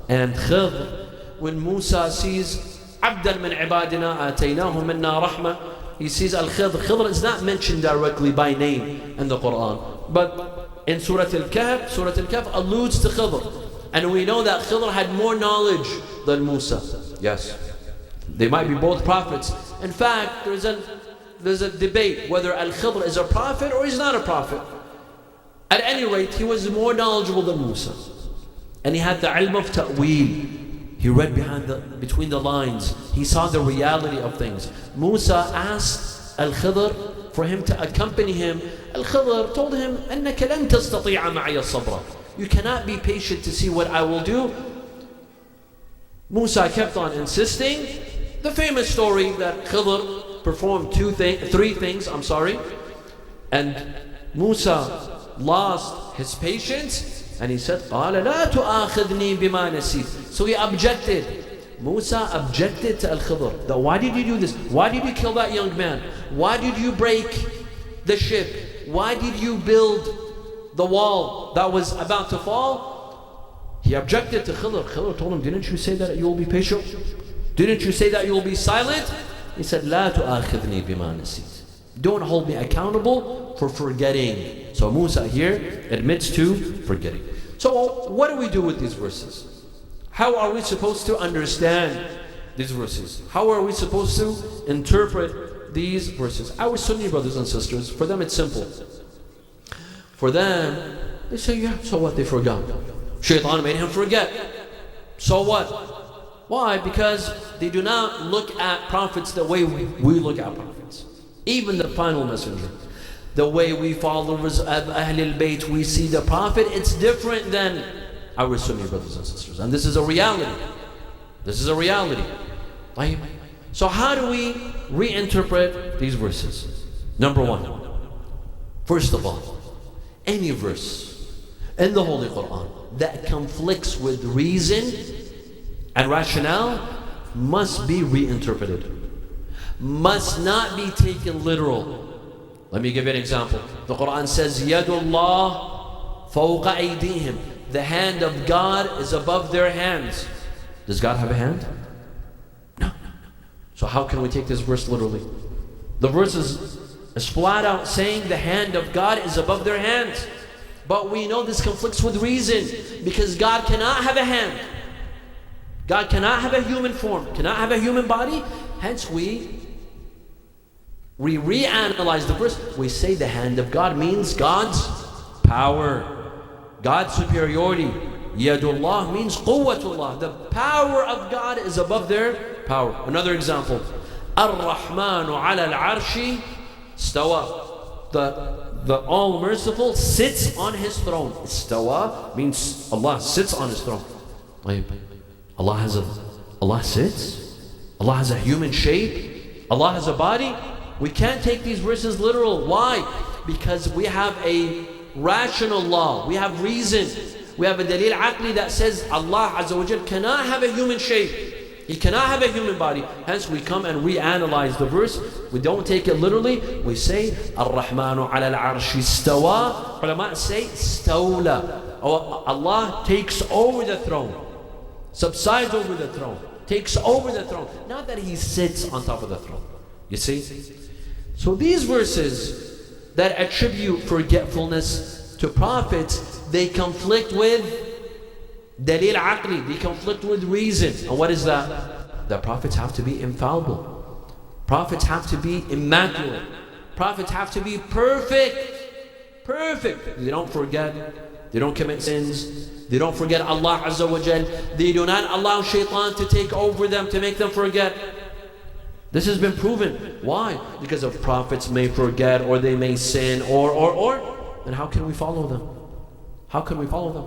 and Khidr. When Musa sees عَبْدًا مِنْ عِبَادِنَا آتَيْنَاهُ مِنَّا رَحْمَةً, he sees Al-Khidr. Khidr is not mentioned directly by name in the Quran, but in Surah Al-Kahf, Surah Al-Kahf alludes to Khidr. And we know that Khidr had more knowledge than Musa. Yes, they might be both prophets. In fact, there's a debate whether Al-Khidr is a prophet or he's not a prophet. At any rate, he was more knowledgeable than Musa. And he had the ilm of ta'weel. He read between the lines. He saw the reality of things. Musa asked Al-Khidr for him to accompany him. Al-Khidr told him, أَنَّكَ لَن تَسْتَطِيعَ مَعِيَ الصَّبْرَ. You cannot be patient to see what I will do. Musa kept on insisting. The famous story that Khidr performed three things, and Musa lost his patience, and he said, قَالَ لَا تُؤَاخِذْنِي بِمَا نَسِيتُ. So he objected. Musa objected to Al-Khidr. That why did you do this? Why did you kill that young man? Why did you break the ship? Why did you build the wall that was about to fall? He objected to Khidr. Khidr told him, didn't you say that you will be patient? Didn't you say that you will be silent? He said, لا تؤاخذني بما نسيت. Don't hold me accountable for forgetting. So Musa here admits to forgetting. So what do we do with these verses? How are we supposed to understand these verses? How are we supposed to interpret these verses? Our Sunni brothers and sisters, for them it's simple. For them, they say, yeah, so what? They forgot. Shaitan made him forget. So what? Why? Because they do not look at prophets the way we look at prophets. Even the final messenger. The way we followers of Ahlul Bayt, we see the prophet, it's different than our Sunni brothers and sisters. And this is a reality. This is a reality. So how do we reinterpret these verses? Number one, first of all, any verse in the Holy Quran that conflicts with reason and rationale must be reinterpreted, must not be taken literal. Let me give you an example. The Quran says, Yadullah fawqa aydihim. The hand of God is above their hands. Does God have a hand? No. So how can we take this verse literally? The verse is flat out saying the hand of God is above their hands. But we know this conflicts with reason, because God cannot have a hand. God cannot have a human form, cannot have a human body. Hence we reanalyze the verse. We say the hand of God means God's power, God's superiority. Yadullah means quwwatullah. The power of God is above their power. Another example. Ar-Rahmanu ala al-arshi stawa. The All-Merciful sits on His throne. Stawa means Allah sits on His throne. Allah sits? Allah has a human shape? Allah has a body? We can't take these verses literal. Why? Because we have a rational law. We have reason. We have a dalil aqli that says Allah Azza wa Jal cannot have a human shape. He cannot have a human body. Hence we come and reanalyze the verse. We don't take it literally. We say Ar-Rahmanu ala al-arshi stawa. Ulama say stawla. Allah takes over the throne, subsides over the throne, takes over the throne. Not that He sits on top of the throne. You see? So these verses that attribute forgetfulness to prophets, they conflict with dalil aqli, they conflict with reason. And what is that? The prophets have to be infallible. Prophets have to be immaculate. Prophets have to be perfect. Perfect. They don't forget. They don't commit sins. They don't forget Allah Azza wa Jal. They do not allow shaitan to take over them, to make them forget. This has been proven. Why? Because of prophets may forget, or they may sin, or. And how can we follow them? How can we follow them?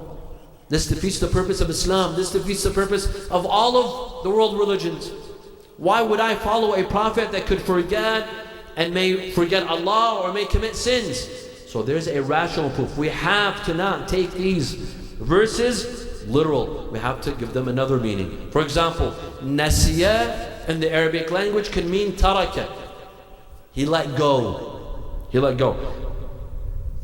This defeats the purpose of Islam. This defeats the purpose of all of the world religions. Why would I follow a prophet that could forget and may forget Allah or may commit sins? So there's a rational proof. We have to not take these verses literal. We have to give them another meaning. For example, nasiya in the Arabic language can mean taraka. He let go. He let go.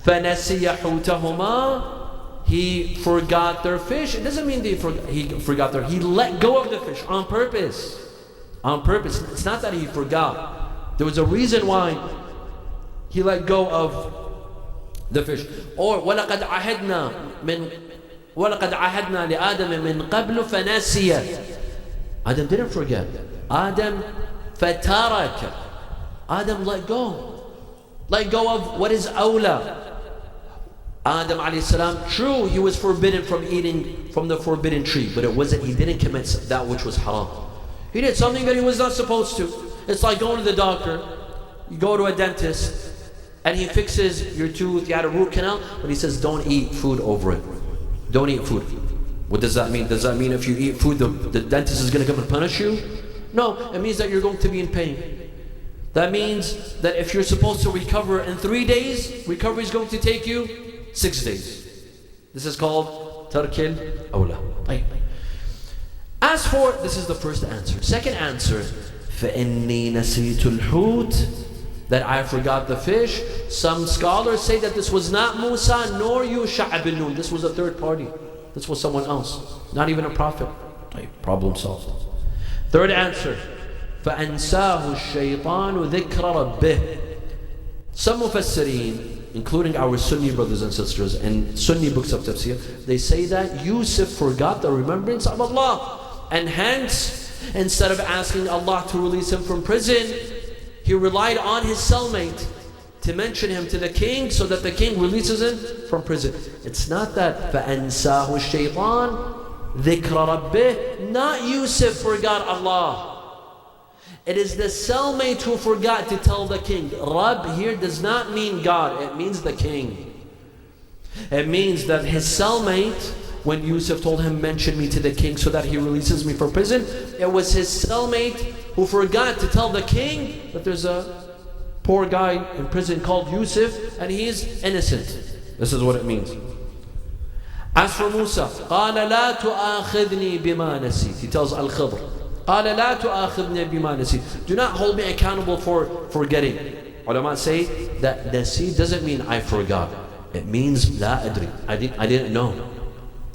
فَنَسِيَ حُوتَهُمَا. He forgot their fish. It doesn't mean he forgot he let go of the fish on purpose. On purpose. It's not that he forgot. There was a reason why he let go of the fish. Or وَلَقَدْ عَهَدْنَا لِآدَمَ مِنْ قَبْلُ فَنَسِيَ. Adam didn't forget. Adam فَتَرَكَ. Adam let go. Let go of what is awla. Adam alayhi salam, true, he was forbidden from eating from the forbidden tree, but it wasn't, he didn't commit that which was haram. He did something that he was not supposed to. It's like going to the doctor. You go to a dentist and he fixes your tooth, you had a root canal, but he says don't eat food over it. Don't eat food. What does that mean? Does that mean if you eat food, the dentist is going to come and punish you? No, it means that you're going to be in pain. That means that if you're supposed to recover in 3 days, recovery is going to take you 6 days. This is called tarkil awla. As for, this is the first answer. Second answer, فَإِنِّي نَسِيتُ الْحُوتِ, that I forgot the fish. Some scholars say that this was not Musa nor Yusha ibn Nun. This was a third party. This was someone else, not even a prophet. Problem solved. Third answer, فَأَنْسَاهُ الشَّيْطَانُ ذِكْرَ رَبِّهِ. Some mufassirin, including our Sunni brothers and sisters and Sunni books of tafsir, they say that Yusuf forgot the remembrance of Allah, and hence instead of asking Allah to release him from prison, he relied on his cellmate to mention him to the king so that the king releases him from prison. It's not that فَأَنْسَاهُ الشَّيْطَانُ ذِكْرَ رَبِّهِ, not Yusuf forgot Allah. It is the cellmate who forgot to tell the king. Rabb here does not mean God, it means the king. It means that his cellmate, when Yusuf told him, mention me to the king so that he releases me from prison, it was his cellmate who forgot to tell the king that there's a poor guy in prison called Yusuf and he's innocent. This is what it means. As for Musa, قَالَ لَا تُؤَاخِذْنِي بِمَا نَسِيتِ. He tells Al-Khidr, قَالَ لَا تُؤَاخِذْنِي بِمَا نَسِيتِ. Do not hold me accountable for forgetting. Ulama say that nasi doesn't mean I forgot. It means لَا أَدْرِي. I didn't know.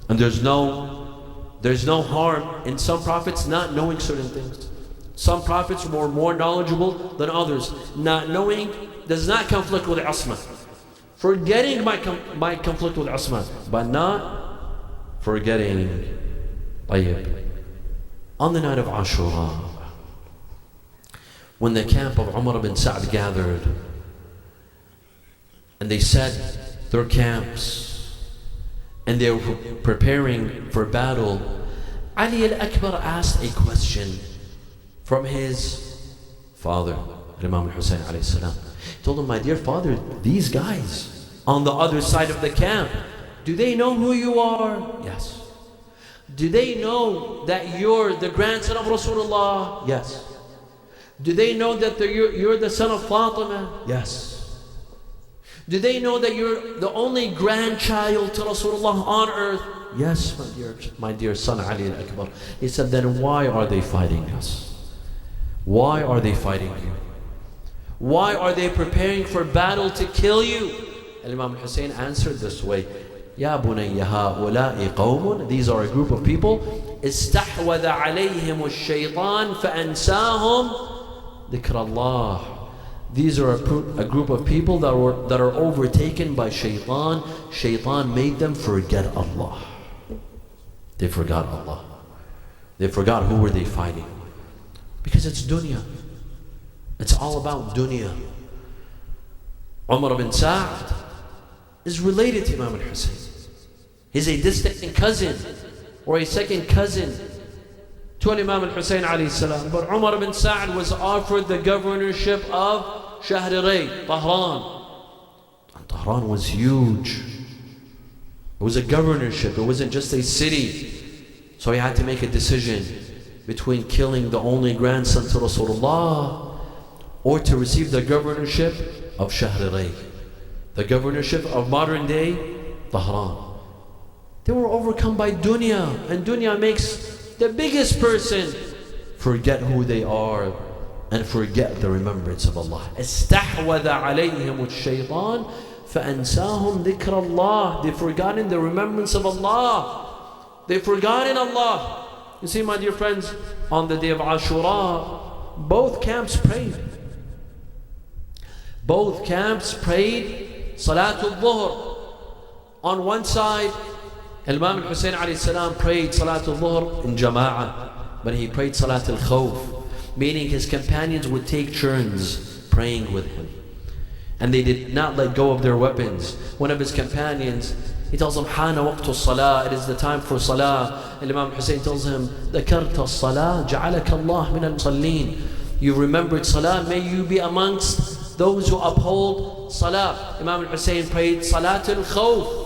And there's no harm in some prophets not knowing certain things. Some prophets were more knowledgeable than others. Not knowing does not conflict with asma. Forgetting might conflict with asma, but not forgetting. On the night of Ashura, when the camp of Umar bin Sa'd gathered, and they set their camps, and they were preparing for battle, Ali al-Akbar asked a question from his father, Imam al-Hussein alayhi salam. He told him, my dear father, these guys on the other side of the camp, do they know who you are? Yes. Do they know that you're the grandson of Rasulullah? Yes. Do they know that you're the son of Fatima? Yes. Do they know that you're the only grandchild to Rasulullah on earth? Yes, my dear son Ali al-Akbar. He said, then why are they fighting us? Why are they fighting you? Why are they preparing for battle to kill you? Imam Hussein answered this way, Ya bunayya ha'ula'i qawmun, these are a group of people, istahwada alayhim ash-shaytan fa'ansahum dhikr Allah. These are a group of people that are overtaken by shaitan. Shaitan made them forget Allah. They forgot Allah. They forgot who were they fighting. Because it's dunya. It's all about dunya. Umar ibn Sa'd is related to Imam al-Hussein. He's a distant cousin or a second cousin to Imam al-Hussein alayhi salam. But Umar ibn Sa'd was offered the governorship of Shahriray, Tehran. And Tehran was huge. It was a governorship, it wasn't just a city. So he had to make a decision between killing the only grandson to Rasulullah or to receive the governorship of Shahriray, the governorship of modern day Tehran. They were overcome by dunya, and dunya makes the biggest person forget who they are and forget the remembrance of Allah. استحوذ عليهم الشيطان فأنساهم ذكر الله. They've forgotten the remembrance of Allah. They've forgotten Allah. You see, my dear friends, on the day of Ashura, both camps prayed. Both camps prayed Salatul Dhuhr. On one side, Imam al-Hussein alayhi salam prayed Salatul Dhuhr in Jama'ah, but he prayed Salatul Khawf, meaning his companions would take turns praying with him. And they did not let go of their weapons. One of his companions, he tells him, Hana waqtu salah, it is the time for salah. And Imam Hussein tells him, Dhakarta salah, ja'alaka Allah min al-musallin. You remembered salah, may you be amongst those who uphold salah. Imam Hussein prayed Salatul Khawf,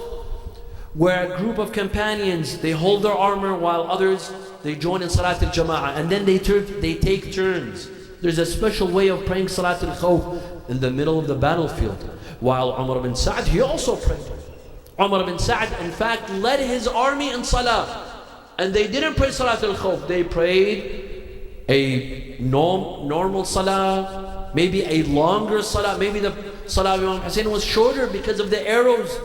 where a group of companions, they hold their armor while others, they join in Salatul Jama'ah. And then they take turns. There's a special way of praying Salatul Khawf in the middle of the battlefield. While Umar ibn Sa'd, he also prayed. Umar ibn Sa'd, in fact, led his army in Salah. And they didn't pray Salatul Khawf. They prayed a normal Salah, maybe a longer Salah. Maybe the Salah of Imam Hussein was shorter because of the arrows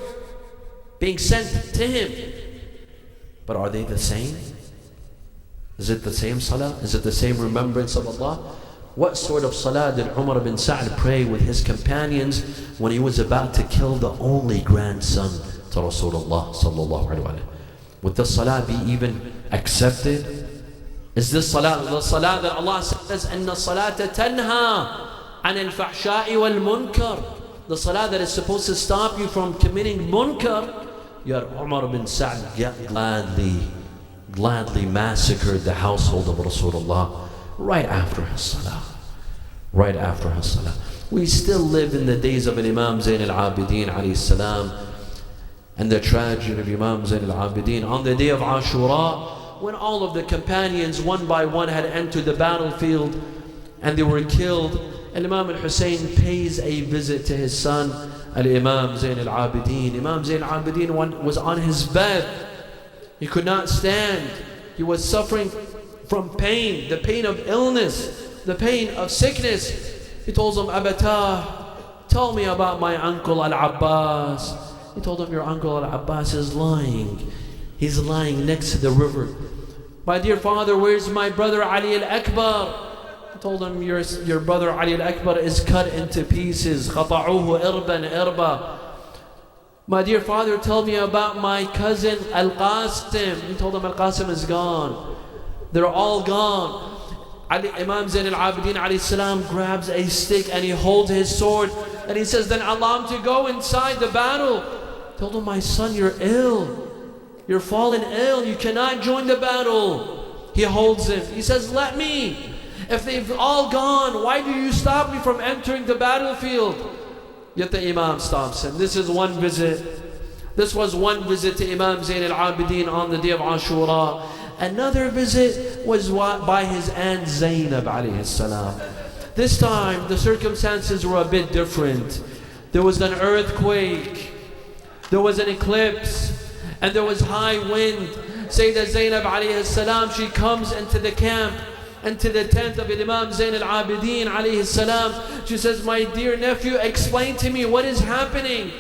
being sent to him. But are they the same? Is it the same Salah? Is it the same remembrance of Allah? What sort of Salah did Umar ibn Sa'd pray with his companions when he was about to kill the only grandson to Rasulullah sallallahu alaihi wasallam? Would the Salah be even accepted? Is this Salah the Salah that Allah says, "Inna salata tanha anil fahsha'i wal munkar"? The Salah that is supposed to stop you from committing munkar. Yet Umar ibn Sa'd gladly massacred the household of Rasulullah right after his Salah. Right after his Salah. We still live in the days of Imam Zayn al-Abidin alayhi salam, and the tragedy of Imam Zayn al-Abidin on the day of Ashura, when all of the companions one by one had entered the battlefield and they were killed. And Imam al-Hussein pays a visit to his son Al-Imam Zayn al-Abidin. Imam Zayn al-Abidin was on his bed. He could not stand. He was suffering from pain, the pain of illness, the pain of sickness. He told him, Abatah, tell me about my uncle Al-Abbas. He told him, your uncle Al-Abbas is lying. He's lying next to the river. My dear father, where's my brother Ali Al-Akbar? He told him, your brother Ali Al-Akbar is cut into pieces. خَطَعُوهُ إِرْبًا إِرْبًا. My dear father, tell me about my cousin Al-Qasim. He told him, Al-Qasim is gone. They're all gone. Imam Zayn al-Abidin alayhi salam grabs a stick and he holds his sword and he says, then allow him to go inside the battle. He told him, my son, you're ill. You're fallen ill. You cannot join the battle. He holds him. He says, let me. If they've all gone, why do you stop me from entering the battlefield? Yet the Imam stops him. This is one visit. This was one visit to Imam Zayn al-Abidin on the day of Ashura. Another visit was by his aunt Zainab alayhi salam. This time the circumstances were a bit different. There was an earthquake, there was an eclipse, and there was high wind. Sayyidah Zainab alayhi salam, she comes into the camp, into the tent of Imam Zayn al-Abidin alayhi salam. She says, my dear nephew, explain to me what is happening.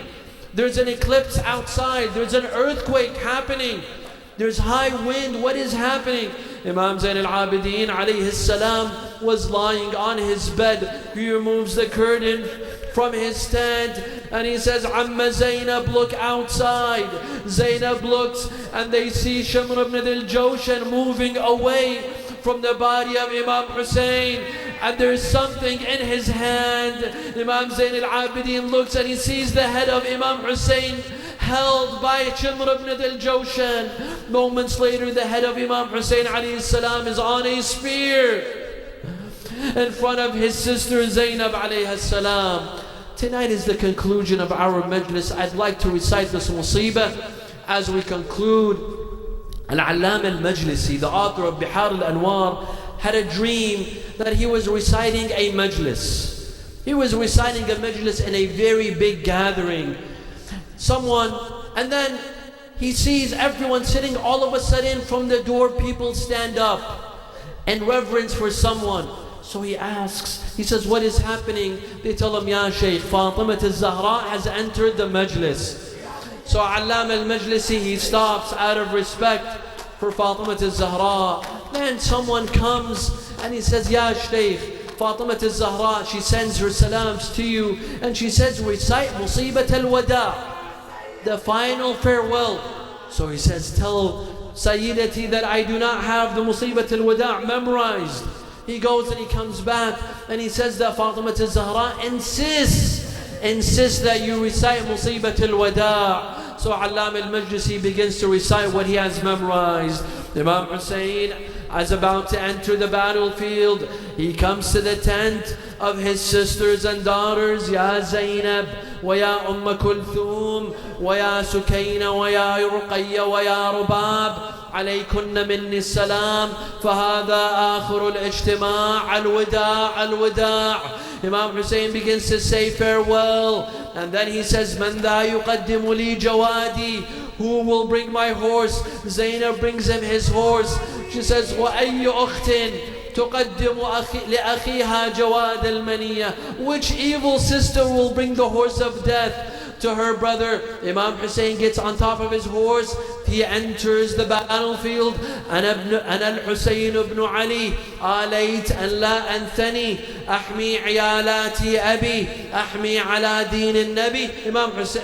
There's an eclipse outside, there's an earthquake happening. There's high wind, what is happening? Imam Zayn al-Abidin alayhi salam was lying on his bed. He removes the curtain from his tent and he says, Amma Zainab, look outside. Zainab looks and they see Shamr ibn al-Jawshan moving away from the body of Imam Hussein. and there's something in his hand. Imam Zayn al-Abidin looks and he sees the head of Imam Hussein held by Shimr ibn al-Jawshan. Moments later, the head of Imam Hussein alayhi salam is on a spear in front of his sister Zainab alayhi salam. Tonight is the conclusion of our majlis. I'd like to recite this musibah as we conclude. Al-Allam al-Majlisi, the author of Bihar al-Anwar, had a dream that he was reciting a majlis. He was reciting a majlis in a very big gathering. And then he sees everyone sitting. All of a sudden, from the door, people stand up in reverence for someone. So he asks, he says, what is happening? They tell him, Ya Shaykh, Fatima al-Zahra has entered the majlis. So Allam al-Majlisi, he stops out of respect for Fatima al-Zahra. Then someone comes and he says, Ya Shaykh, Fatima al-Zahra, she sends her salams to you, and she says, recite Musibat al-Wada', the final farewell. So he says, tell Sayyidati that I do not have the Musibat al-Wada' memorized. He goes and he comes back and he says that Fatima al-Zahra insists that you recite Musibat al-Wada'. So Allam al-Majlisi begins to recite what he has memorized. Imam Hussein is about to enter the battlefield. He comes to the tent of his sisters and daughters. Ya Zainab, wa ya Kulthum, wa ya Sukayna, wa ya Ruqayya, wa ya Rubab. عليكن مني السلام فهذا آخر الاجتماع الوداع الوداع. Imam Hussein begins to say farewell, and then he says, من ذا يقدم لي جوادي, who will bring my horse? Zainab brings him his horse. She says, وأي أخت تقدم لأخيها جواد المنية, which evil sister will bring the horse of death to her brother? Imam Hussein gets on top of his horse. He enters the battlefield. أنا الحسين بن علي آليت أن لا أنثني أحمي عيالاتي أبي أحمي على دين النبي.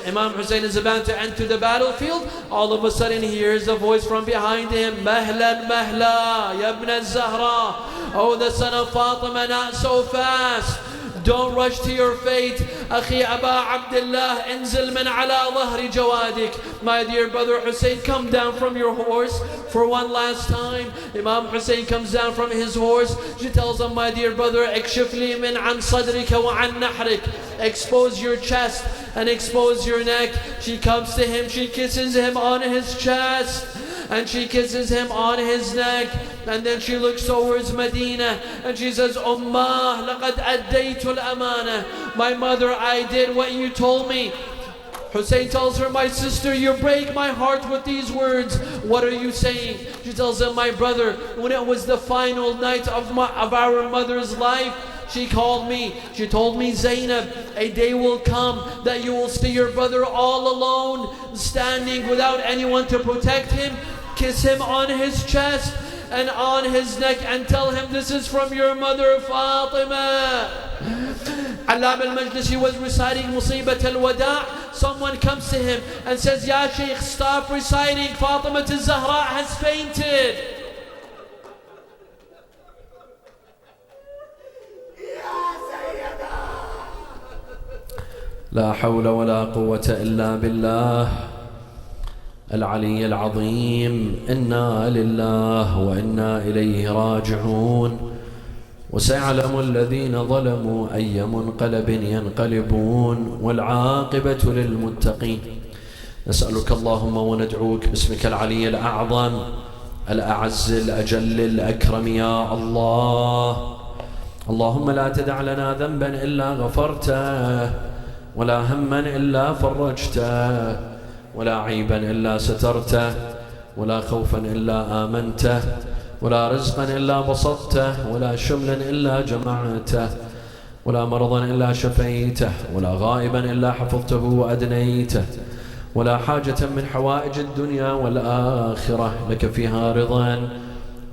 Imam Hussein is about to enter the battlefield. All of a sudden he hears a voice from behind him. مهلا مهلا يا ابن الزهراء, oh the son of Fatima, not so fast. Don't rush to your fate. أخي أبا عبد الله انزل من على ظهر جوادك. My dear brother Hussein, come down from your horse for one last time. Imam Hussein comes down from his horse. She tells him, my dear brother, اكشف لي من عن صدرك وعن نحرك. Expose your chest and expose your neck. She comes to him, she kisses him on his chest and she kisses him on his neck, and then she looks towards Medina and she says, Ummah, laqad addaytu al-amana. My mother, I did what you told me. Hussein tells her, my sister, you break my heart with these words. What are you saying? She tells him, my brother, when it was the final night of our mother's life, she called me. She told me, Zainab, a day will come that you will see your brother all alone, standing without anyone to protect him. Kiss him on his chest and on his neck and tell him this is from your mother Fatima. Allam al-Majlisi was reciting Musibat al-Wada'. Someone comes to him and says, Ya Shaykh, stop reciting. Fatima al-Zahra has fainted. لا حول ولا قوة إلا بالله العلي العظيم. إنا لله وإنا إليه راجعون. وسيعلم الذين ظلموا أي منقلب ينقلبون والعاقبة للمتقين. نسألك اللهم وندعوك باسمك العلي الأعظم الأعز الأجل الأكرم يا الله. اللهم لا تدع لنا ذنبا إلا غفرته، ولا هما إلا فرجته، ولا عيبا إلا سترته، ولا خوفا إلا آمنته، ولا رزقا إلا بسطته، ولا شملا إلا جمعته، ولا مرضا إلا شفيته، ولا غائبا إلا حفظته وأدنيته، ولا حاجة من حوائج الدنيا والآخرة لك فيها رضا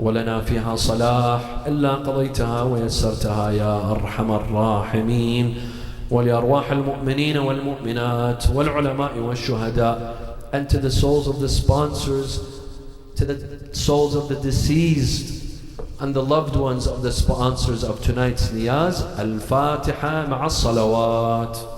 ولنا فيها صلاح إلا قضيتها ويسرتها يا أرحم الراحمين. ولأرواح المؤمنين والمؤمنات والعلماء والشهداء, and to the souls of the sponsors, to the souls of the deceased, and the loved ones of the sponsors of tonight's niyaz. Al-Fatiha ma'a salawat.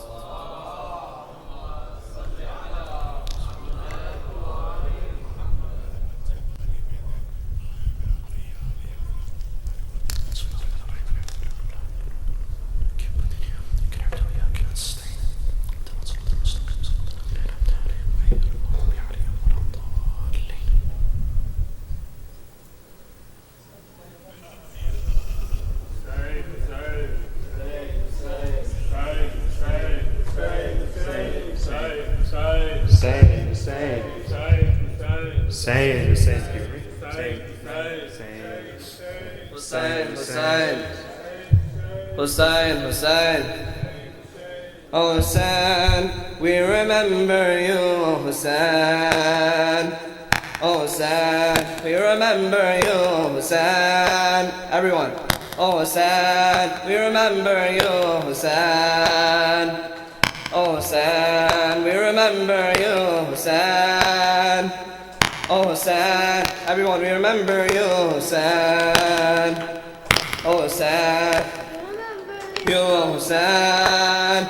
Hussein, oh Hussein, we remember you, oh Hussein. Oh Hussein, we remember you, oh Hussein. Everyone, oh Hussein, we remember you, oh Hussein. Oh Hussein, we remember you, oh Hussein. Oh Hussein, everyone, we remember you, oh Hussein. Oh Hussein, you, oh Hussein.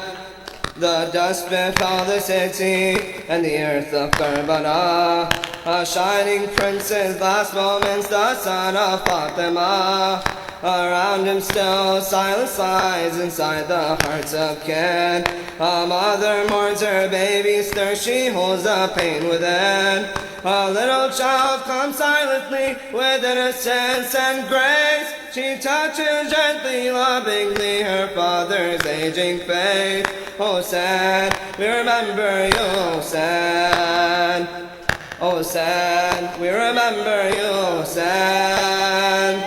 The dust befell the city and the earth of Karbala. A shining prince's last moments, the son of Fatima. Around him still silence lies inside the hearts of kin. A mother mourns her baby's thirst, she holds the pain within. A little child comes silently with innocence and grace. She touches gently, lovingly her father's aging face. Oh Hussein, we remember you, oh Hussein. Oh Hussein, we remember you, oh Hussein.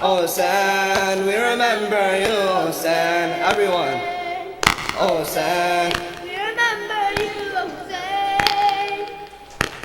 Oh Hussein, we remember you, oh Hussein. Everyone, oh Hussein. We remember you, oh Hussein.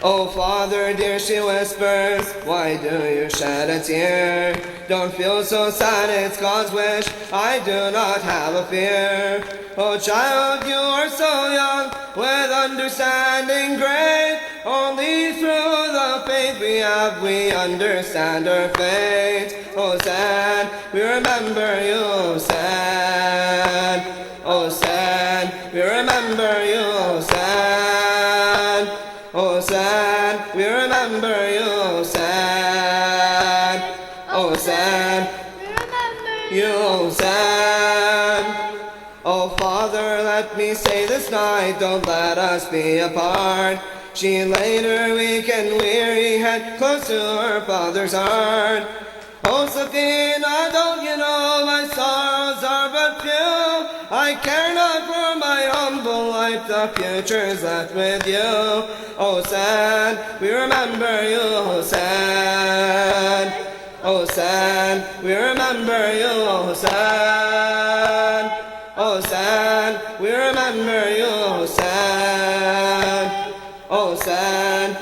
Oh Father dear, she whispers, why do you shed a tear? Don't feel so sad, it's God's wish, I do not have a fear. Oh child, you are so young, with understanding great. Only through the faith we have, we understand our fate. Oh Hussein, we remember you, oh Hussein. Oh Hussein, we remember you, oh Hussein. Oh Hussein, we remember you, oh Hussein. Oh Hussein, We remember you, oh Hussein. Oh Father, let me say this night, don't let us be apart. She laid her weak and weary head close to her father's heart. Oh Safina, don't you know my sorrows are but few? I care not for my humble life, the future's left with you. Oh Hussein, we remember you, Hussein. Oh Hussein, we remember you, Hussein. Oh Hussein, we remember you, Hussein. Oh Hussein,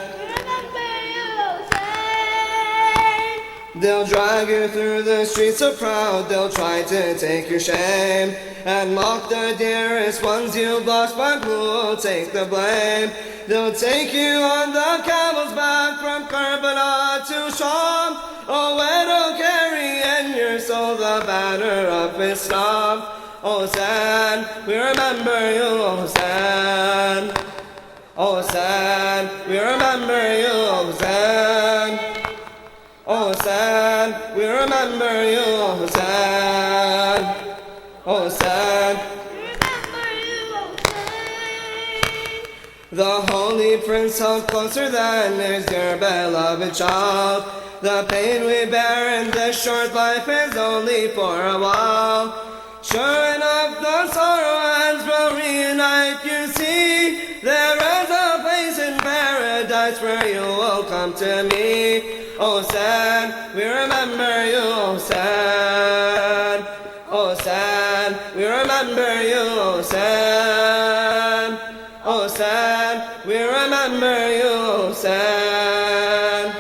they'll drag you through the streets so proud, they'll try to take your shame and mock the dearest ones you've lost, but who will take the blame? They'll take you on the camel's back from Karbala to Sham. Oh, it'll carry in your soul the banner of Islam. Oh Hussein, we remember you, oh Hussein. Oh Hussein, we remember you, oh Hussein. Oh Hussein, we remember you, oh Hussein. Oh Hussein, the holy prince held closer than is your beloved child. The pain we bear in this short life is only for a while. Sure enough, the sorrow ends will reunite, you see. There is a place in paradise where you will come to me. Oh Hussein, we remember you, oh Hussein. Oh Hussein, we remember you, oh Hussein. Oh Hussein, we remember you, oh Hussein.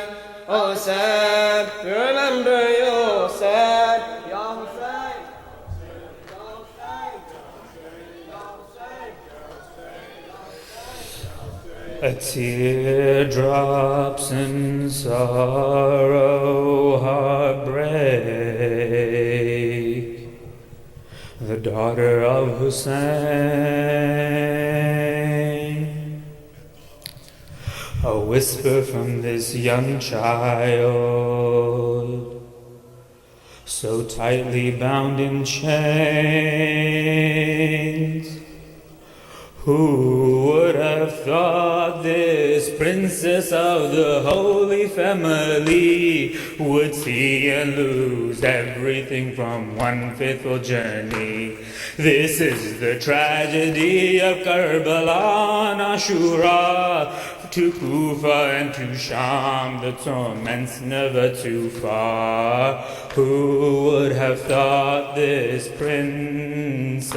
Oh Hussein, we remember you, oh Hussein. Ya Hussein. A teardrop's in sorrow, heartbreak. daughter of Hussein. A whisper from this young child, so tightly bound in chains. Who would have thought this princess of the Holy Family would see and lose everything from one faithful journey? This is the tragedy of Karbala and Ashura. To Kufa and to Sham, the torment's never too far. Who would have thought this princess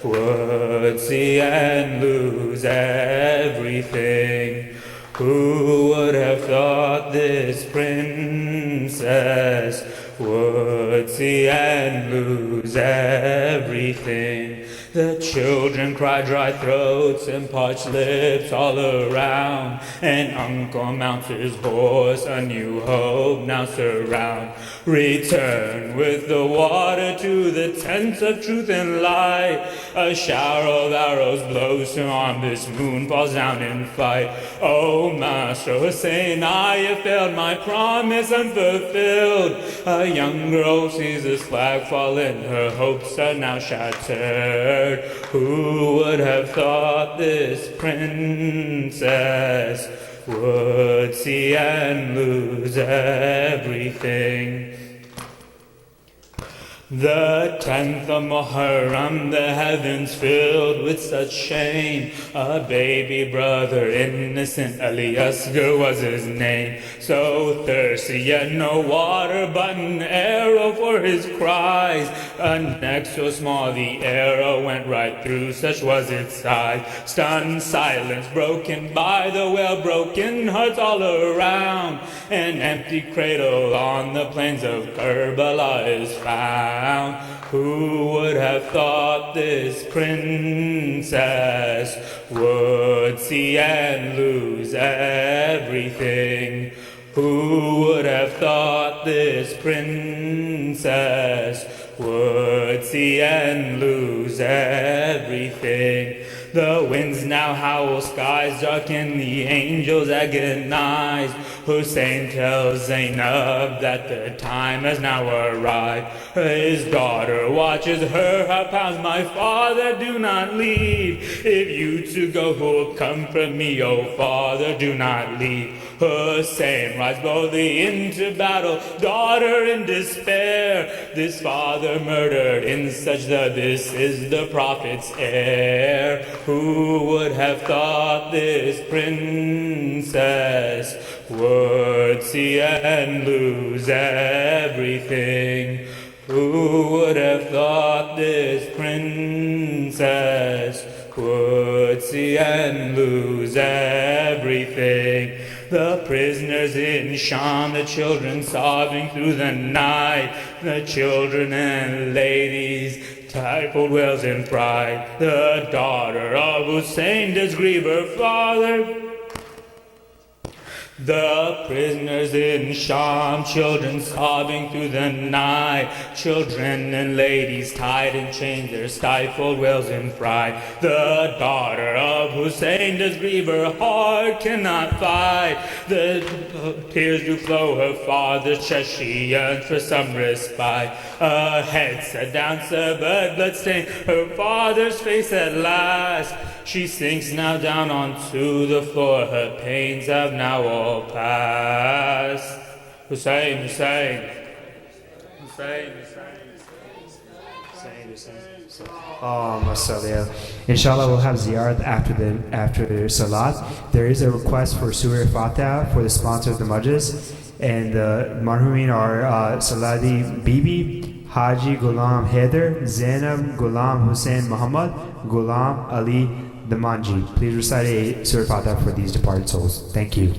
would see and lose everything? Who would have thought this princess would see and lose everything? The children cry, dry throats and parched lips all around. And Uncle mounts his horse, a new hope now surround. Return with the water to the tents of truth and light. A shower of arrows blows on this moon, falls down in fight. Oh, Master Hussein, I have failed, my promise unfulfilled. A young girl sees this flag fallen, her hopes are now shattered. Who would have thought this princess would see and lose everything? The 10th of Muharram, the heavens filled with such shame. A baby brother, innocent Ali Asghar was his name. So thirsty, yet no water but an arrow for his cries. A neck so small the arrow went right through, such was its size. Stunned silence broken by the wail, broken hearts all around. An empty cradle on the plains of Karbala is found. Who would have thought this princess would see and lose everything? Who would have thought this princess would see and lose everything? The winds now howl, skies darken, the angels agonize. Hussein tells Zainab that the time has now arrived. His daughter watches her heart pounds. My father, do not leave. If you to go, who will come from me? Oh, father, do not leave. Hussein rides boldly into battle, daughter in despair. This father murdered in sajda, this is the prophet's heir. Who would have thought this princess would see and lose everything? Who would have thought this princess would see and lose everything? The prisoners in Sham, the children sobbing through the night, the children and ladies, stifled wails in pride. The daughter of Hussein does grieve her father. The prisoners in Sham, children sobbing through the night, children and ladies tied in chains, their stifled wails in fright. The daughter of Hussein does grieve, her heart cannot fight. The tears do flow her father's chest, she yearns for some respite. Her head set down, but bloodstained, her father's face at last. She sinks now down onto the floor, her pains have now all passed. Hussein, Hussein, Hussein, Hussein. Inshallah, we'll have ziyarat after Salat. There is a request for Surah Fatiha for the sponsor of the Majlis. And the marhumin are Saladi Bibi, Haji Ghulam Haider, Zainab Ghulam Hussein Muhammad, Ghulam Ali Damanji. Please recite a Surah Fatiha for these departed souls. Thank you.